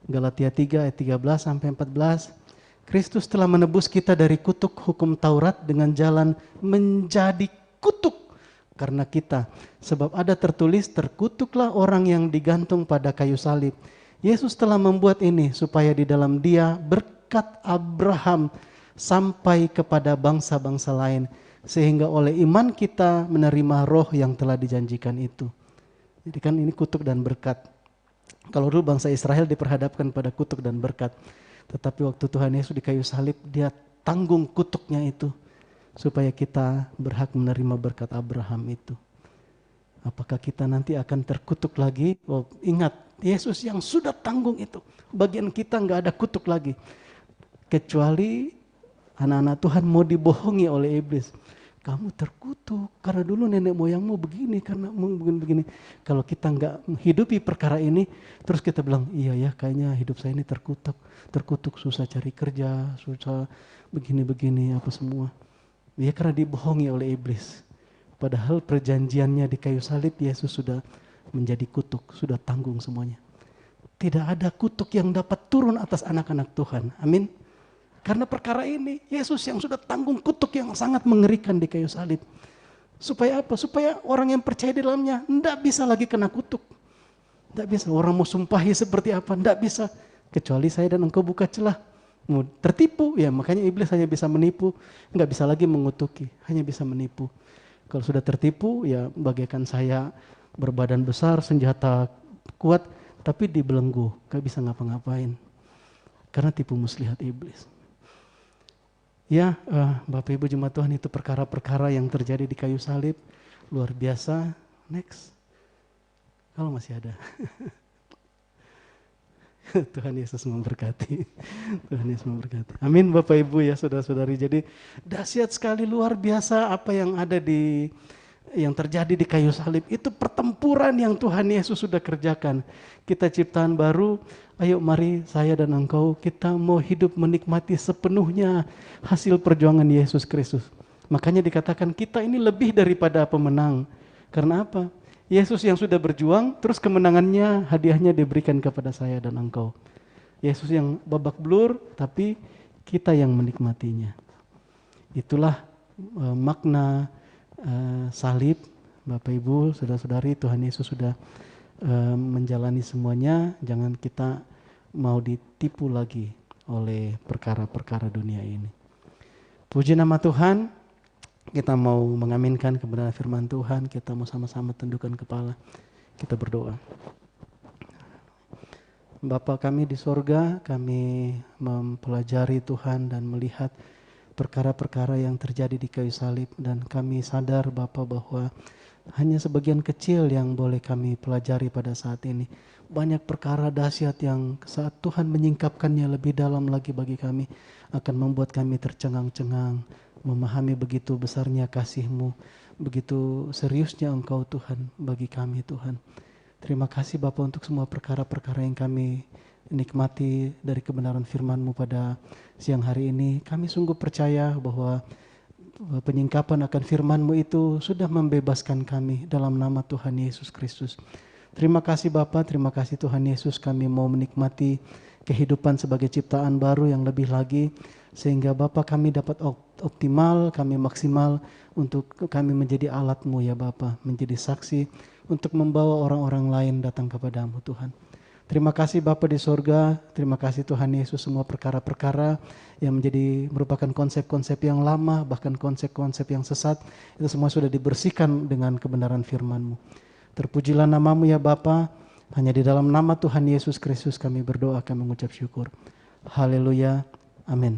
B: Galatia 3 ayat 13 sampai 14. Kristus telah menebus kita dari kutuk hukum Taurat dengan jalan menjadi kutuk karena kita. Sebab ada tertulis, terkutuklah orang yang digantung pada kayu salib. Yesus telah membuat ini supaya di dalam Dia berkat Abraham sampai kepada bangsa-bangsa lain. Sehingga oleh iman kita menerima roh yang telah dijanjikan itu. Jadi kan ini kutuk dan berkat. Kalau dulu bangsa Israel diperhadapkan pada kutuk dan berkat. Tetapi waktu Tuhan Yesus di kayu salib, dia tanggung kutuknya itu. Supaya kita berhak menerima berkat Abraham itu. Apakah kita nanti akan terkutuk lagi? Oh, ingat, Yesus yang sudah tanggung itu. Bagian kita nggak ada kutuk lagi. Kecuali anak-anak Tuhan mau dibohongi oleh iblis. Kamu terkutuk karena dulu nenek moyangmu begini, karena begini. Kalau kita nggak hidupi perkara ini, terus kita bilang, iya ya kayaknya hidup saya ini terkutuk, susah cari kerja, susah begini-begini apa semua. Ya karena dibohongi oleh iblis. Padahal perjanjiannya di kayu salib, Yesus sudah menjadi kutuk, sudah tanggung semuanya. tidak ada kutuk yang dapat turun atas anak-anak Tuhan. Amin. Karena perkara ini, Yesus yang sudah tanggung kutuk yang sangat mengerikan di kayu salib. Supaya apa? Supaya orang yang percaya di dalamnya tidak bisa lagi kena kutuk. Tidak bisa. Orang mau sumpahi seperti apa? Tidak bisa. Kecuali saya dan engkau buka celah. Mau tertipu, ya makanya iblis hanya bisa menipu. Nggak bisa lagi mengutuki, hanya bisa menipu. Kalau sudah tertipu, ya bagaikan saya berbadan besar, senjata kuat, tapi dibelenggu, nggak bisa ngapa-ngapain. Karena tipu muslihat iblis. Ya, Bapak Ibu Jemaat Tuhan, itu perkara-perkara yang terjadi di kayu salib. Luar biasa. Next. Kalau masih ada. Tuhan Yesus memberkati. Tuhan Yesus memberkati. Amin Bapak Ibu ya saudara-saudari. Jadi dahsyat sekali, luar biasa apa yang ada yang terjadi di kayu salib. Itu pertempuran yang Tuhan Yesus sudah kerjakan. Kita ciptaan baru, ayo mari saya dan engkau kita mau hidup menikmati sepenuhnya hasil perjuangan Yesus Kristus. Makanya dikatakan kita ini lebih daripada pemenang. Karena apa? Yesus yang sudah berjuang, terus kemenangannya, hadiahnya diberikan kepada saya dan engkau. Yesus yang babak belur, tapi kita yang menikmatinya. Itulah makna salib, Bapak Ibu, saudara-saudari, Tuhan Yesus sudah menjalani semuanya. Jangan kita mau ditipu lagi oleh perkara-perkara dunia ini. Puji nama Tuhan. Kita mau mengaminkan kebenaran firman Tuhan, kita mau sama-sama tundukkan kepala, kita berdoa. Bapa kami di sorga, kami mempelajari Tuhan dan melihat perkara-perkara yang terjadi di kayu salib, dan kami sadar Bapa bahwa hanya sebagian kecil yang boleh kami pelajari pada saat ini. Banyak perkara dahsyat yang saat Tuhan menyingkapkannya lebih dalam lagi bagi kami, akan membuat kami tercengang-cengang, memahami begitu besarnya kasih-Mu, begitu seriusnya Engkau Tuhan bagi kami Tuhan. Terima kasih Bapa untuk semua perkara-perkara yang kami nikmati dari kebenaran firman-Mu pada siang hari ini. Kami sungguh percaya bahwa penyingkapan akan firman-Mu itu sudah membebaskan kami dalam nama Tuhan Yesus Kristus. Terima kasih Bapa, terima kasih Tuhan Yesus, kami mau menikmati kehidupan sebagai ciptaan baru yang lebih lagi, sehingga Bapa kami dapat optimal, kami maksimal untuk kami menjadi alat-Mu ya Bapa, menjadi saksi untuk membawa orang-orang lain datang kepada-Mu Tuhan. Terima kasih Bapa di sorga, terima kasih Tuhan Yesus, semua perkara-perkara yang merupakan konsep-konsep yang lama, bahkan konsep-konsep yang sesat, itu semua sudah dibersihkan dengan kebenaran firman-Mu. Terpujilah nama-Mu ya Bapa, hanya di dalam nama Tuhan Yesus Kristus kami berdoa, kami mengucap syukur. Haleluya, amin.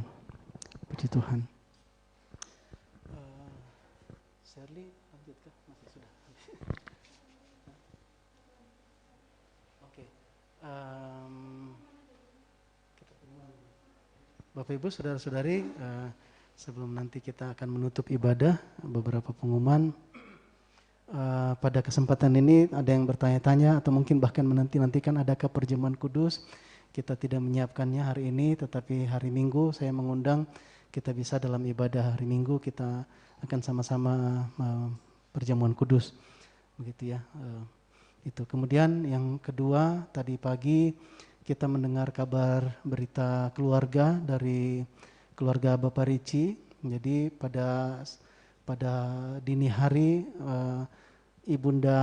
B: Puji Tuhan. Shirley, lanjutkah? Masih sudah. Oke. Bapak Ibu, saudara-saudari, sebelum nanti kita akan menutup ibadah, beberapa pengumuman. Pada kesempatan ini ada yang bertanya-tanya atau mungkin bahkan menanti-nantikan adakah perjamuan kudus. Kita tidak menyiapkannya hari ini, tetapi hari Minggu saya mengundang kita bisa dalam ibadah hari Minggu kita akan sama-sama perjamuan kudus, begitu ya. Itu kemudian yang kedua, tadi pagi kita mendengar kabar berita keluarga dari keluarga Bapak Ricci. Jadi pada dini hari ibunda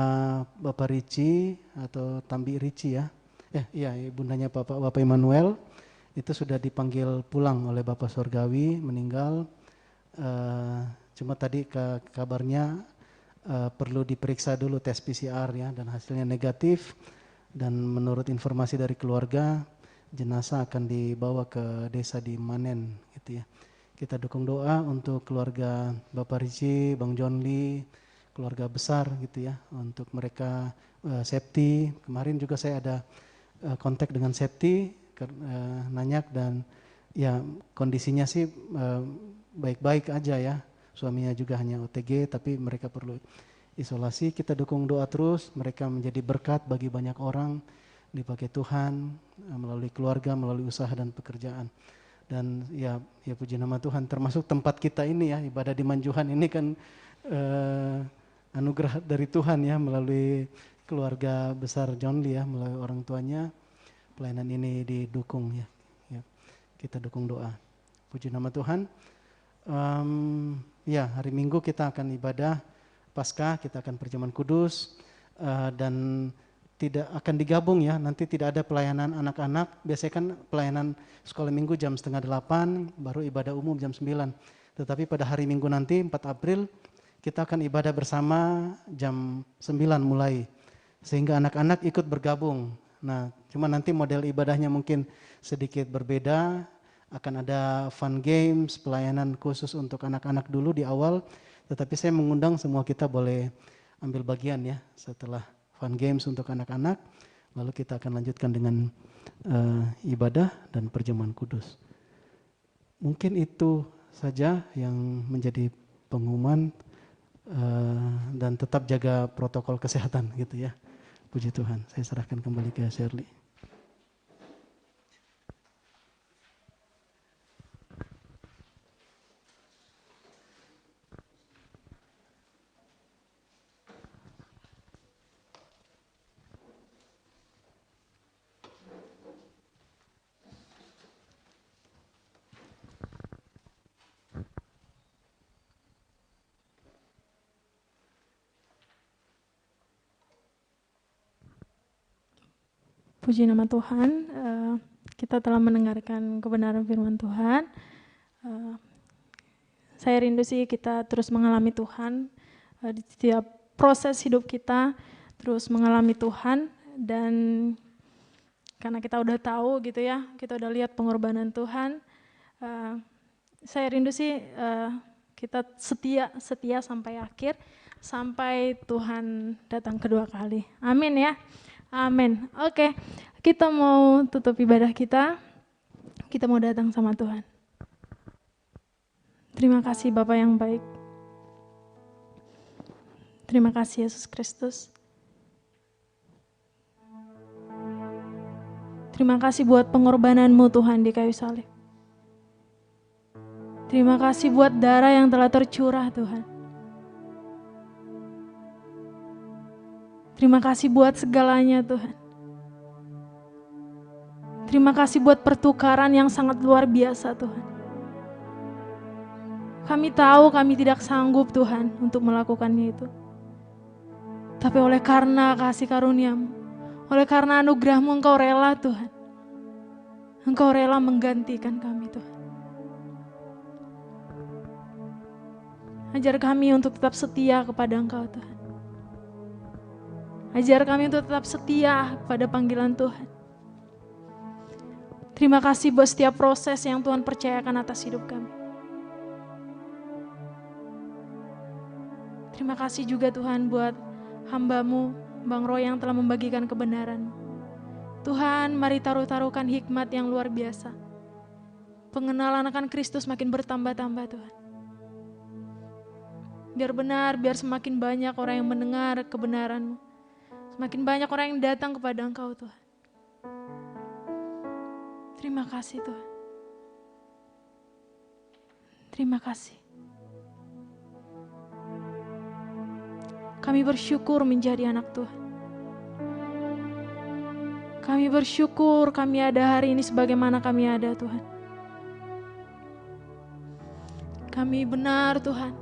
B: Bapak Ricci atau Tambi Ricci ya, ibundanya Bapak Immanuel itu sudah dipanggil pulang oleh Bapak Sorgawi, meninggal. Cuma tadi kabarnya perlu diperiksa dulu tes PCR ya, dan hasilnya negatif. Dan menurut informasi dari keluarga, jenazah akan dibawa ke desa di Manen gitu ya. Kita dukung doa untuk keluarga Bapak Ricci, Bang John Lee, keluarga besar gitu ya, untuk mereka safety. Kemarin juga saya ada kontak dengan safety, nanya, dan ya kondisinya sih baik-baik aja ya. Suaminya juga hanya OTG, tapi mereka perlu isolasi. Kita dukung doa terus, mereka menjadi berkat bagi banyak orang, dipakai Tuhan melalui keluarga, melalui usaha dan pekerjaan. Dan ya puji nama Tuhan, termasuk tempat kita ini ya, ibadah di Manjuhan ini kan anugerah dari Tuhan ya, melalui keluarga besar John Lee ya, melalui orang tuanya. pelayanan ini didukung ya. Kita dukung doa. Puji nama Tuhan. Ya, hari Minggu kita akan ibadah Paskah, kita akan perjamuan kudus, dan tidak akan digabung ya. Nanti tidak ada pelayanan anak-anak. Biasanya kan pelayanan sekolah minggu jam 7:30, baru ibadah umum jam 9. Tetapi pada hari Minggu nanti 4 April kita akan ibadah bersama jam 9 mulai. Sehingga anak-anak ikut bergabung. Nah, cuma nanti model ibadahnya mungkin sedikit berbeda. Akan ada fun games, pelayanan khusus untuk anak-anak dulu di awal. Tetapi saya mengundang semua kita boleh ambil bagian ya setelah fun games untuk anak-anak. Lalu kita akan lanjutkan dengan ibadah dan perjamuan kudus. Mungkin itu saja yang menjadi pengumuman, dan tetap jaga protokol kesehatan gitu ya. Puji Tuhan. Saya serahkan kembali ke Shirley.
A: Puji nama Tuhan, kita telah mendengarkan kebenaran firman Tuhan. Saya rindu sih kita terus mengalami Tuhan, di setiap proses hidup kita terus mengalami Tuhan, dan karena kita udah tahu gitu ya, kita udah lihat pengorbanan Tuhan, saya rindu sih kita setia sampai akhir, sampai Tuhan datang kedua kali. Amin ya. Amin. Oke, kita mau tutup ibadah kita. Kita mau datang sama Tuhan. Terima kasih Bapa yang baik. Terima kasih Yesus Kristus. Terima kasih buat pengorbanan-Mu Tuhan di kayu salib. Terima kasih buat darah yang telah tercurah Tuhan. Terima kasih buat segalanya Tuhan. Terima kasih buat pertukaran yang sangat luar biasa Tuhan. Kami tahu kami tidak sanggup Tuhan untuk melakukannya itu. Tapi oleh karena kasih karunia-Mu, oleh karena anugerah-Mu, Engkau rela Tuhan. Engkau rela menggantikan kami Tuhan. Ajar kami untuk tetap setia kepada Engkau Tuhan. Ajar kami untuk tetap setia pada panggilan Tuhan. Terima kasih buat setiap proses yang Tuhan percayakan atas hidup kami. Terima kasih juga Tuhan buat hamba-Mu, Bang Roy yang telah membagikan kebenaran. Tuhan, mari taruhkan hikmat yang luar biasa. Pengenalan akan Kristus makin bertambah-tambah Tuhan. Biar benar, biar semakin banyak orang yang mendengar kebenaran-Mu. Semakin banyak orang yang datang kepada Engkau Tuhan. Terima kasih Tuhan. Terima kasih. Kami bersyukur menjadi anak Tuhan. Kami bersyukur kami ada hari ini sebagaimana kami ada Tuhan. Kami benar Tuhan.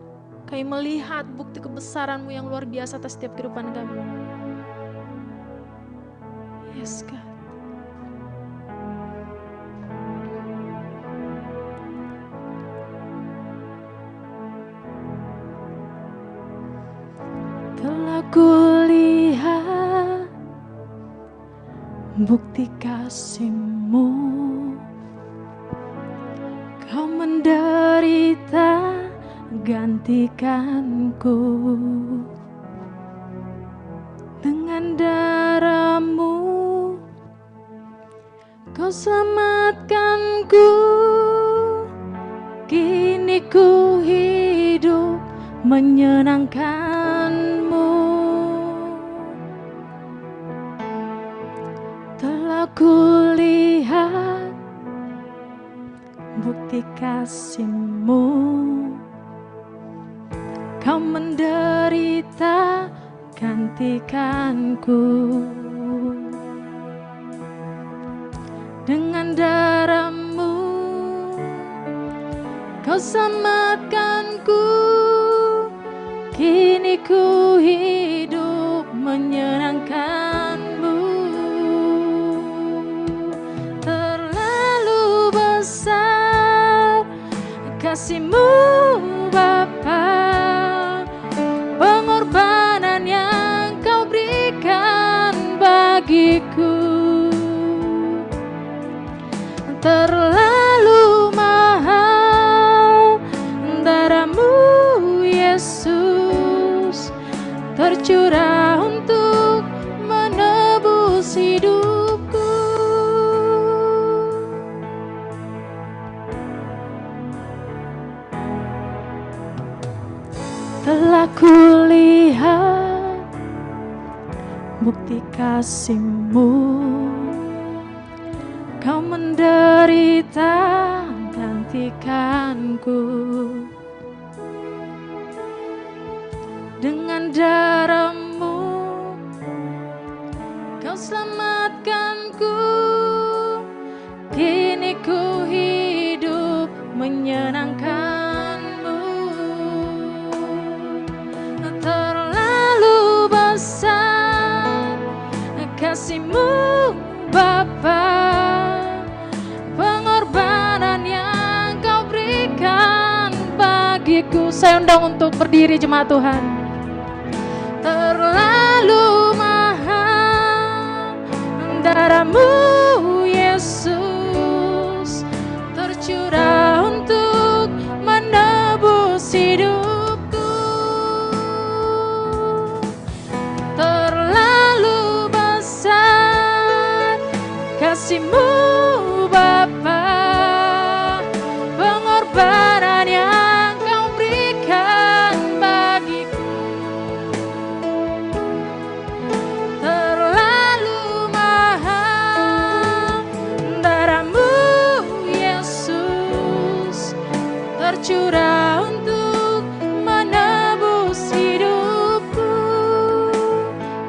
A: Kami melihat bukti kebesaran-Mu yang luar biasa atas setiap kehidupan kami. Yes, God. Telah kulihat bukti kasih-Mu, Kau menderita gantikanku. Dengan darah-Mu Kau selamatkanku, kini ku hidup menyenangkan-Mu. Telah kulihat bukti kasih-Mu, Kau menderita gantikanku. Kau selamatkanku, kini ku hidup menyenangkan-Mu. Terlalu besar kasih-Mu Bapa, pengorbanan yang Kau berikan bagiku. Terlalu mahal darah-Mu Yesus, tercurah untuk menebus hidupku. Telah kulihat bukti kasih-Mu, Kau menderita gantikanku. Dengan darah-Mu Kau selamatkanku, kini ku hidup menyenangkan-Mu. Terlalu besar kasih-Mu Bapa, pengorbanan yang Kau berikan bagiku. Saya undang untuk berdiri jemaat Tuhan. Terlalu mahal darah-Mu Yesus, tercurah untuk menebus hidupku. Terlalu besar kasih-Mu Bapa, pengorbanan yang Kau berikan bagiku. Terlalu mahal darah-Mu Yesus, tercurah untuk menebus hidupku.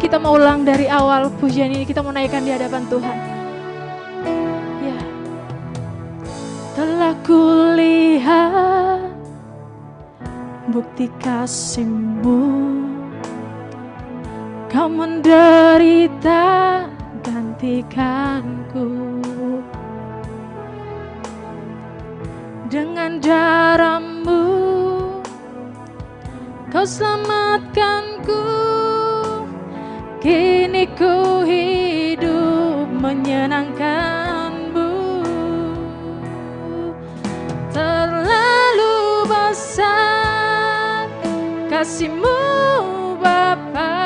A: Kita mau ulang dari awal pujian ini, kita mau naikkan di hadapan Tuhan. Ya. Telah kulihat bukti kasih-Mu, Kau menderita gantikanku. Dengan darah-Mu Kau selamatkanku, kini ku hidup menyenangkan-Mu. Terlalu besar kasih-Mu Bapa,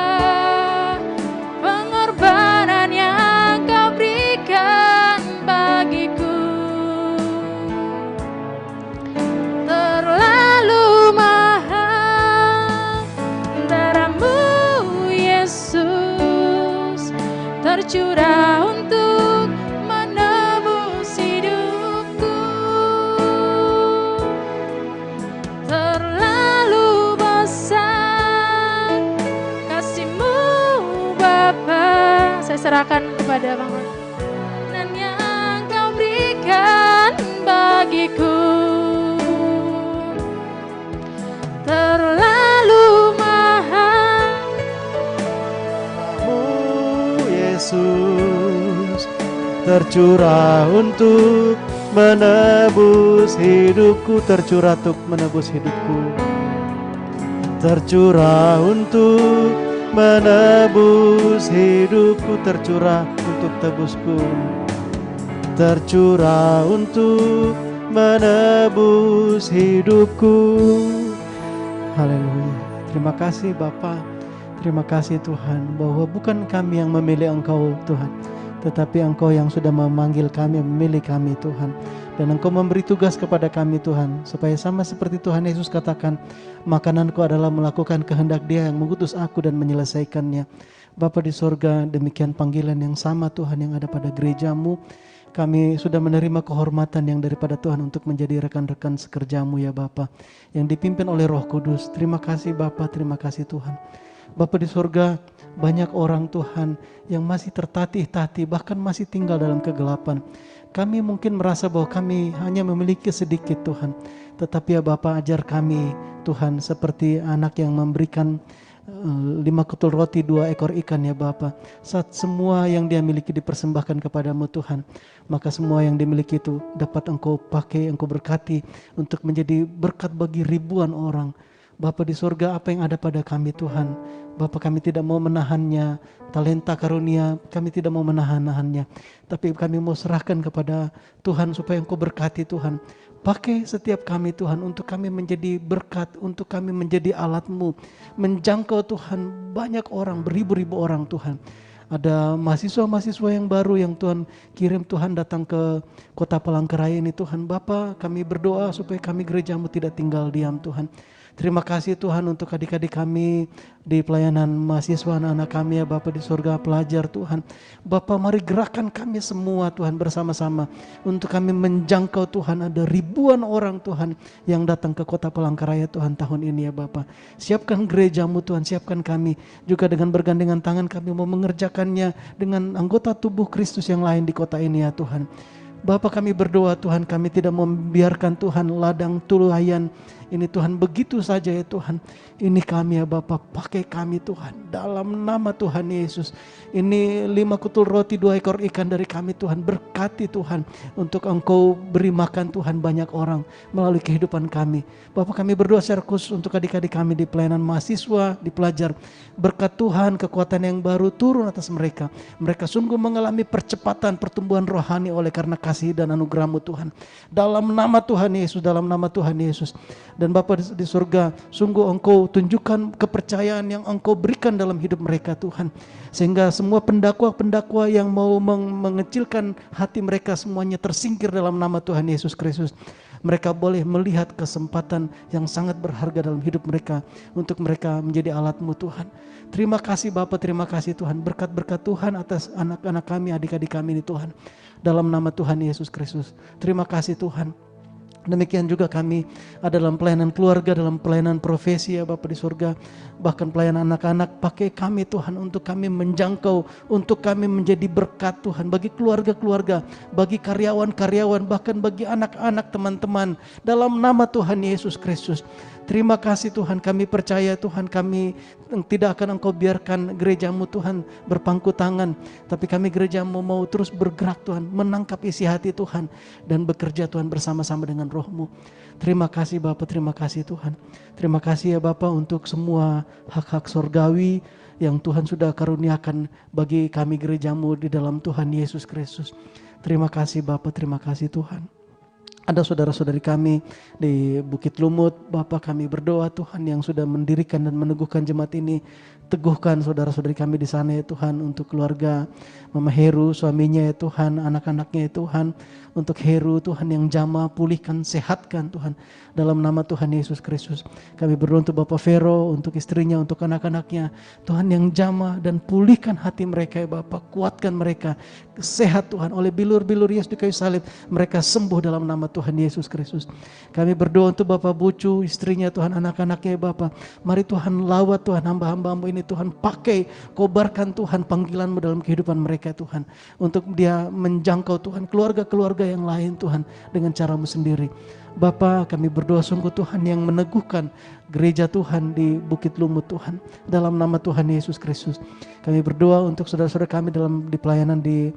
A: pengorbanan yang Kau berikan bagiku. Terlalu mahal darah-Mu Yesus, tercurah untuk menebus hidupku. Terlalu besar kasih-Mu Bapa. Saya serahkan kepada Bang Ron. Dan yang Kau berikan bagiku. Terlalu mahal
B: Yesus, tercurah untuk menebus hidupku. Tercurah untuk menebus hidupku. Tercurah untuk menebus hidupku. Tercurah untuk tebusku. Tercurah untuk menebus hidupku. Haleluya. Terima kasih Bapa. Terima kasih Tuhan, bahwa bukan kami yang memilih Engkau Tuhan, tetapi Engkau yang sudah memanggil kami, memilih kami Tuhan. Dan Engkau memberi tugas kepada kami Tuhan, supaya sama seperti Tuhan Yesus katakan, makananku adalah melakukan kehendak Dia yang mengutus aku dan menyelesaikannya. Bapa di sorga, demikian panggilan yang sama Tuhan yang ada pada gereja-Mu. Kami sudah menerima kehormatan yang daripada Tuhan untuk menjadi rekan-rekan sekerja-Mu ya Bapa, yang dipimpin oleh Roh Kudus. Terima kasih Bapa, terima kasih Tuhan. Bapa di sorga, banyak orang Tuhan yang masih tertatih-tatih, bahkan masih tinggal dalam kegelapan. Kami mungkin merasa bahwa kami hanya memiliki sedikit Tuhan, Tetapi ya Bapa, ajar kami Tuhan seperti anak yang memberikan 5 ketul roti 2 ekor ikan ya Bapa. Saat semua yang dia miliki dipersembahkan kepadamu Tuhan, maka semua yang dimiliki itu dapat Engkau pakai, Engkau berkati untuk menjadi berkat bagi ribuan orang. Bapa di surga, apa yang ada pada kami Tuhan, Bapa, kami tidak mau menahannya. Talenta karunia kami tidak mau menahan-nahannya, tapi kami mau serahkan kepada Tuhan supaya Engkau berkati Tuhan. Pakai setiap kami Tuhan untuk kami menjadi berkat, untuk kami menjadi alat-Mu, menjangkau Tuhan banyak orang, beribu-ribu orang Tuhan. Ada mahasiswa-mahasiswa yang baru yang Tuhan kirim Tuhan datang ke kota Palangkaraya ini Tuhan. Bapa, kami berdoa supaya kami gereja-Mu tidak tinggal diam Tuhan. Terima kasih Tuhan untuk adik-adik kami di pelayanan mahasiswa, anak-anak kami ya Bapa di surga, pelajar Tuhan. Bapa, mari gerakan kami semua Tuhan bersama-sama untuk kami menjangkau Tuhan. Ada ribuan orang Tuhan yang datang ke kota Palangkaraya Tuhan tahun ini ya Bapa. Siapkan gereja-Mu Tuhan, siapkan kami juga dengan bergandengan tangan kami mau mengerjakannya dengan anggota tubuh Kristus yang lain di kota ini ya Tuhan. Bapa, kami berdoa Tuhan, kami tidak membiarkan Tuhan ladang tulayan ini Tuhan begitu saja ya Tuhan. Ini kami ya Bapa, pakai kami Tuhan dalam nama Tuhan Yesus. Ini 5 kutul roti 2 ekor ikan dari kami Tuhan. Berkati Tuhan untuk Engkau beri makan Tuhan banyak orang melalui kehidupan kami. Bapa, kami berdoa secara khusus untuk adik-adik kami di pelayanan mahasiswa, di pelajar. Berkat Tuhan, kekuatan yang baru turun atas mereka. Mereka sungguh mengalami percepatan pertumbuhan rohani oleh karena kasih dan anugerah-Mu Tuhan. Dalam nama Tuhan Yesus, dalam nama Tuhan Yesus. Dan Bapa di surga, sungguh Engkau tunjukkan kepercayaan yang Engkau berikan dalam hidup mereka Tuhan. Sehingga semua pendakwa-pendakwa yang mau mengecilkan hati mereka semuanya tersingkir dalam nama Tuhan Yesus Kristus. Mereka boleh melihat kesempatan yang sangat berharga dalam hidup mereka untuk mereka menjadi alat-Mu Tuhan. Terima kasih Bapa, terima kasih Tuhan. Berkat-berkat Tuhan atas anak-anak kami, adik-adik kami ini Tuhan. Dalam nama Tuhan Yesus Kristus. Terima kasih Tuhan. Demikian juga kami ada dalam pelayanan keluarga, dalam pelayanan profesi ya Bapa di surga. Bahkan pelayanan anak-anak, pakai kami Tuhan untuk kami menjangkau, untuk kami menjadi berkat Tuhan bagi keluarga-keluarga, bagi karyawan-karyawan, bahkan bagi anak-anak teman-teman. Dalam nama Tuhan Yesus Kristus. Terima kasih Tuhan, kami percaya Tuhan, kami tidak akan Engkau biarkan gereja-Mu Tuhan berpangku tangan. Tapi kami gereja-Mu mau terus bergerak Tuhan, menangkap isi hati Tuhan dan bekerja Tuhan bersama-sama dengan Roh-Mu. Terima kasih Bapa, terima kasih Tuhan. Terima kasih ya Bapa untuk semua hak-hak sorgawi yang Tuhan sudah karuniakan bagi kami gereja-Mu di dalam Tuhan Yesus Kristus. Terima kasih Bapa, terima kasih Tuhan. Ada saudara-saudari kami di Bukit Lumut, Bapak, kami berdoa Tuhan yang sudah mendirikan dan meneguhkan jemaat ini. Teguhkan saudara-saudari kami di sana ya Tuhan, untuk keluarga Mama Heru, suaminya ya Tuhan, anak-anaknya ya Tuhan. Untuk Heru Tuhan yang jamaah, pulihkan, sehatkan Tuhan. Dalam nama Tuhan Yesus Kristus. Kami berdoa untuk Bapak Vero, untuk istrinya, untuk anak-anaknya. Tuhan yang jamaah dan pulihkan hati mereka ya Bapak. Kuatkan mereka, sehat Tuhan. Oleh bilur-bilur Yesus di kayu salib, mereka sembuh dalam nama Tuhan Yesus Kristus. Kami berdoa untuk Bapak Bucu, istrinya Tuhan, anak-anaknya ya Bapak. Mari Tuhan lawat Tuhan hamba-hambamu ini Tuhan, pakai, kobarkan Tuhan panggilan-Mu dalam kehidupan mereka Tuhan. Untuk dia menjangkau Tuhan keluarga-keluarga yang lain Tuhan dengan cara-Mu sendiri. Bapa, kami berdoa sungguh Tuhan yang meneguhkan gereja Tuhan di Bukit Lumut Tuhan. Dalam nama Tuhan Yesus Kristus. Kami berdoa untuk saudara-saudara kami di pelayanan di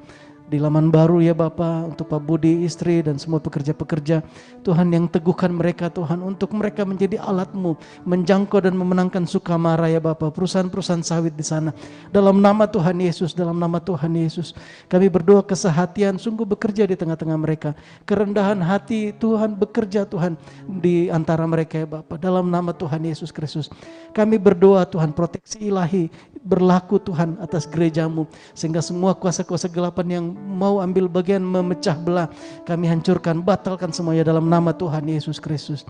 B: Laman Baru ya Bapa, untuk Pak Budi, istri dan semua pekerja-pekerja Tuhan yang teguhkan mereka Tuhan, untuk mereka menjadi alat-Mu menjangkau dan memenangkan Sukamara ya Bapa, perusahaan-perusahaan sawit di sana. Dalam nama Tuhan Yesus, dalam nama Tuhan Yesus, kami berdoa kesehatian sungguh bekerja di tengah-tengah mereka. Kerendahan hati Tuhan bekerja Tuhan di antara mereka ya Bapa. Dalam nama Tuhan Yesus Kristus, kami berdoa Tuhan, proteksi ilahi berlaku Tuhan atas gereja-Mu, sehingga semua kuasa-kuasa gelapan yang mau ambil bagian memecah belah, kami hancurkan, batalkan semuanya dalam nama Tuhan Yesus Kristus.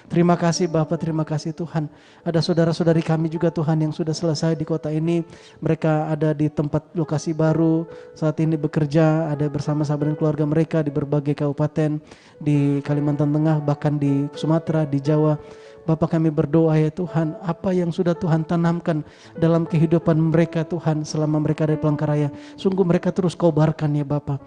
B: Terima kasih Bapak, terima kasih Tuhan. Ada saudara-saudari kami juga Tuhan yang sudah selesai di kota ini. Mereka ada di tempat lokasi baru, saat ini bekerja, ada bersama-sama dengan keluarga mereka di berbagai kabupaten, di Kalimantan Tengah, bahkan di Sumatera, di Jawa. Bapak, kami berdoa ya Tuhan, apa yang sudah Tuhan tanamkan dalam kehidupan mereka Tuhan selama mereka ada di Palangkaraya, sungguh mereka terus kobarkan ya Bapak.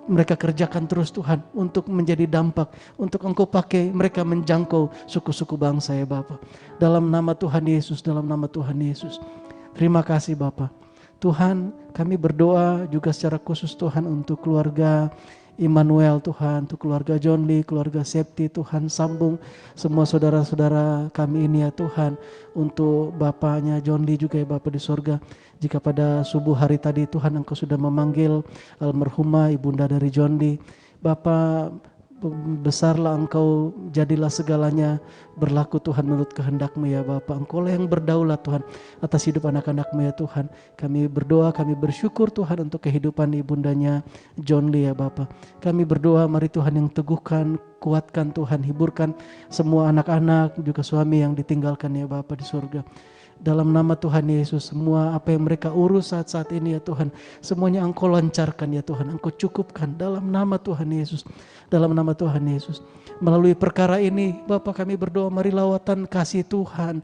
B: mereka kerjakan terus Tuhan untuk menjadi dampak, untuk Engkau pakai mereka menjangkau suku-suku bangsa ya Bapa. Dalam nama Tuhan Yesus, dalam nama Tuhan Yesus. Terima kasih Bapa. Tuhan, kami berdoa juga secara khusus Tuhan untuk keluarga Immanuel Tuhan, untuk keluarga John Lee, keluarga Septi Tuhan, sambung semua saudara-saudara kami ini ya Tuhan, untuk bapaknya John Lee juga ya Bapa di sorga. Jika pada subuh hari tadi Tuhan Engkau sudah memanggil almarhumah ibunda dari John Lee, Bapa besarlah Engkau, jadilah segalanya berlaku Tuhan menurut kehendak-Mu ya Bapa. Engkau lah yang berdaulat Tuhan atas hidup anak-anak-Mu ya Tuhan. Kami berdoa, kami bersyukur Tuhan untuk kehidupan ibundanya John Lee ya Bapa. Kami berdoa mari Tuhan yang teguhkan, kuatkan Tuhan, hiburkan semua anak-anak juga suami yang ditinggalkan ya Bapa di surga. Dalam nama Tuhan Yesus, semua apa yang mereka urus saat-saat ini ya Tuhan, semuanya Engkau lancarkan ya Tuhan, Engkau cukupkan dalam nama Tuhan Yesus. Dalam nama Tuhan Yesus. Melalui perkara ini Bapa kami berdoa mari lawatan kasih Tuhan,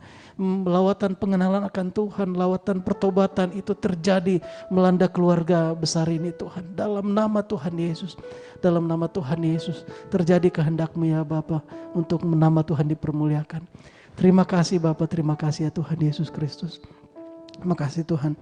B: lawatan pengenalan akan Tuhan, lawatan pertobatan itu terjadi melanda keluarga besar ini Tuhan. Dalam nama Tuhan Yesus, dalam nama Tuhan Yesus terjadi kehendak-Mu ya Bapa, untuk nama Tuhan dipermuliakan. Terima kasih Bapa, terima kasih ya Tuhan Yesus Kristus. Terima kasih Tuhan.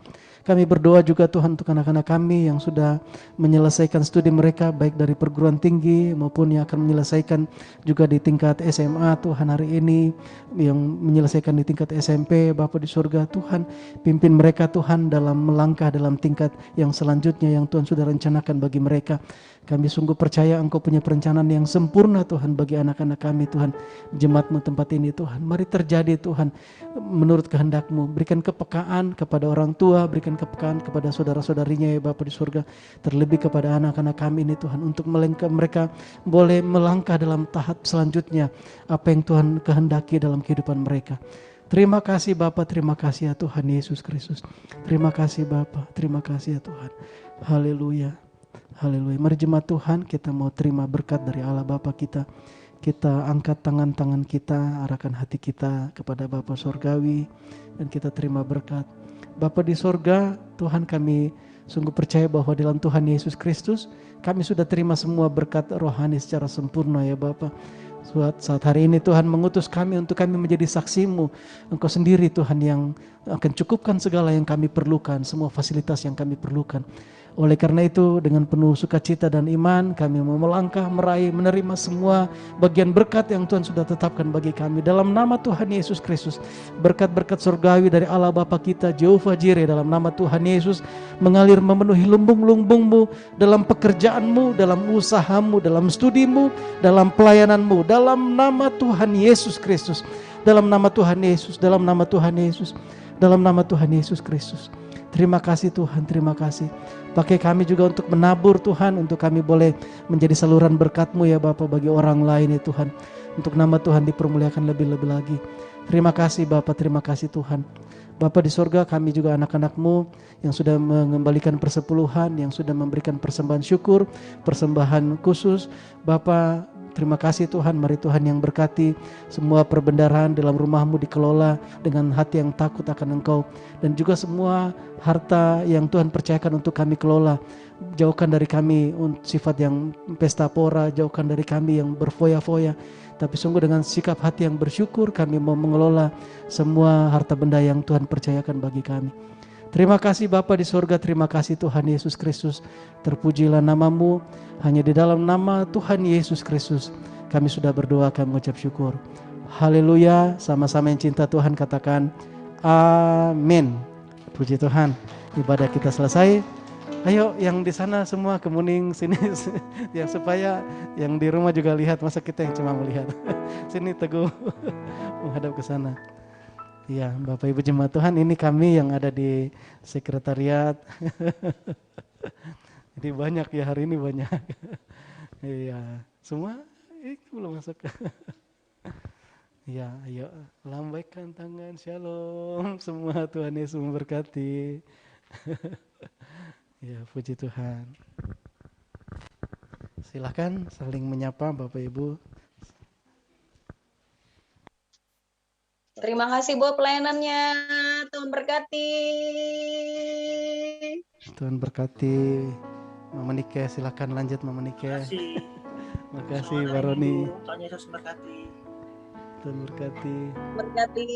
B: Kami berdoa juga Tuhan untuk anak-anak kami yang sudah menyelesaikan studi mereka baik dari perguruan tinggi maupun yang akan menyelesaikan juga di tingkat SMA Tuhan hari ini, yang menyelesaikan di tingkat SMP. Bapa di surga Tuhan, pimpin mereka Tuhan dalam melangkah dalam tingkat yang selanjutnya yang Tuhan sudah rencanakan bagi mereka. Kami sungguh percaya Engkau punya perencanaan yang sempurna Tuhan bagi anak-anak kami Tuhan. Jemaat-Mu tempat ini Tuhan, mari terjadi Tuhan menurut kehendak-Mu. Berikan kepekaan kepada orang tua, berikan kepekaan kepada saudara-saudarinya ya Bapa di surga. Terlebih kepada anak-anak kami ini Tuhan, untuk mereka boleh melangkah dalam tahap selanjutnya apa yang Tuhan kehendaki dalam kehidupan mereka. Terima kasih Bapa, terima kasih ya Tuhan Yesus Kristus. Terima kasih Bapa, terima kasih ya Tuhan. Haleluya. Haleluya. Mari jemaat Tuhan, kita mau terima berkat dari Allah Bapa kita. Kita angkat tangan-tangan kita, arahkan hati kita kepada Bapa Sorgawi, dan kita terima berkat. Bapa di sorga, Tuhan kami sungguh percaya bahwa dalam Tuhan Yesus Kristus, kami sudah terima semua berkat rohani secara sempurna ya Bapa. Saat hari ini Tuhan mengutus kami untuk kami menjadi saksi-Mu. Engkau sendiri Tuhan yang akan cukupkan segala yang kami perlukan, semua fasilitas yang kami perlukan. Oleh karena itu dengan penuh sukacita dan iman kami mau melangkah meraih menerima semua bagian berkat yang Tuhan sudah tetapkan bagi kami. Dalam nama Tuhan Yesus Kristus, berkat-berkat surgawi dari Allah Bapa kita Jehovah Jireh, dalam nama Tuhan Yesus mengalir memenuhi lumbung-lumbung-Mu dalam pekerjaan-Mu, dalam usaha-Mu, dalam studi-Mu, dalam pelayanan-Mu, dalam nama Tuhan Yesus Kristus, dalam nama Tuhan Yesus, dalam nama Tuhan Yesus, dalam nama Tuhan Yesus Kristus. Terima kasih Tuhan, terima kasih. Pakai kami juga untuk menabur Tuhan, untuk kami boleh menjadi saluran berkat-Mu ya Bapa bagi orang lain ya Tuhan. Untuk nama Tuhan dipermuliakan lebih-lebih lagi. Terima kasih Bapa, terima kasih Tuhan. Bapa di sorga, kami juga anak-anak-Mu yang sudah mengembalikan persepuluhan, yang sudah memberikan persembahan syukur, persembahan khusus. Bapa, terima kasih Tuhan, mari Tuhan yang berkati semua perbendaharaan dalam rumah-Mu dikelola dengan hati yang takut akan Engkau. Dan juga semua harta yang Tuhan percayakan untuk kami kelola. Jauhkan dari kami sifat yang pesta pora, jauhkan dari kami yang berfoya-foya. Tapi sungguh dengan sikap hati yang bersyukur kami mau mengelola semua harta benda yang Tuhan percayakan bagi kami. Terima kasih Bapa di surga, terima kasih Tuhan Yesus Kristus. Terpujilah nama-Mu, hanya di dalam nama Tuhan Yesus Kristus kami sudah berdoa, kami mengucap syukur. Haleluya, sama-sama yang cinta Tuhan katakan amin. Puji Tuhan, ibadah kita selesai. Ayo yang di sana semua kemuning sini yang supaya yang di rumah juga lihat, masa kita yang cuma melihat. Sini teguh menghadap ke sana. Ya, Bapak Ibu jemaat Tuhan, ini kami yang ada di sekretariat. Jadi banyak ya, hari ini banyak. Iya, semua belum masuk. Ya, ayo lambaikan tangan, shalom semua, Tuhan Yesus memberkati. Ya, puji Tuhan. Silakan saling menyapa Bapak Ibu.
D: Terima kasih buat pelayanannya. Tuhan berkati.
B: Tuhan berkati. Mama Nike, silakan lanjut Mama Nike.
D: Makasih.
B: Makasih
D: Selamat
B: Pak
D: hari
B: Roni.
D: Ibu. Tuhan Yesus memberkati.
B: Tuhan berkati.
E: Berkati.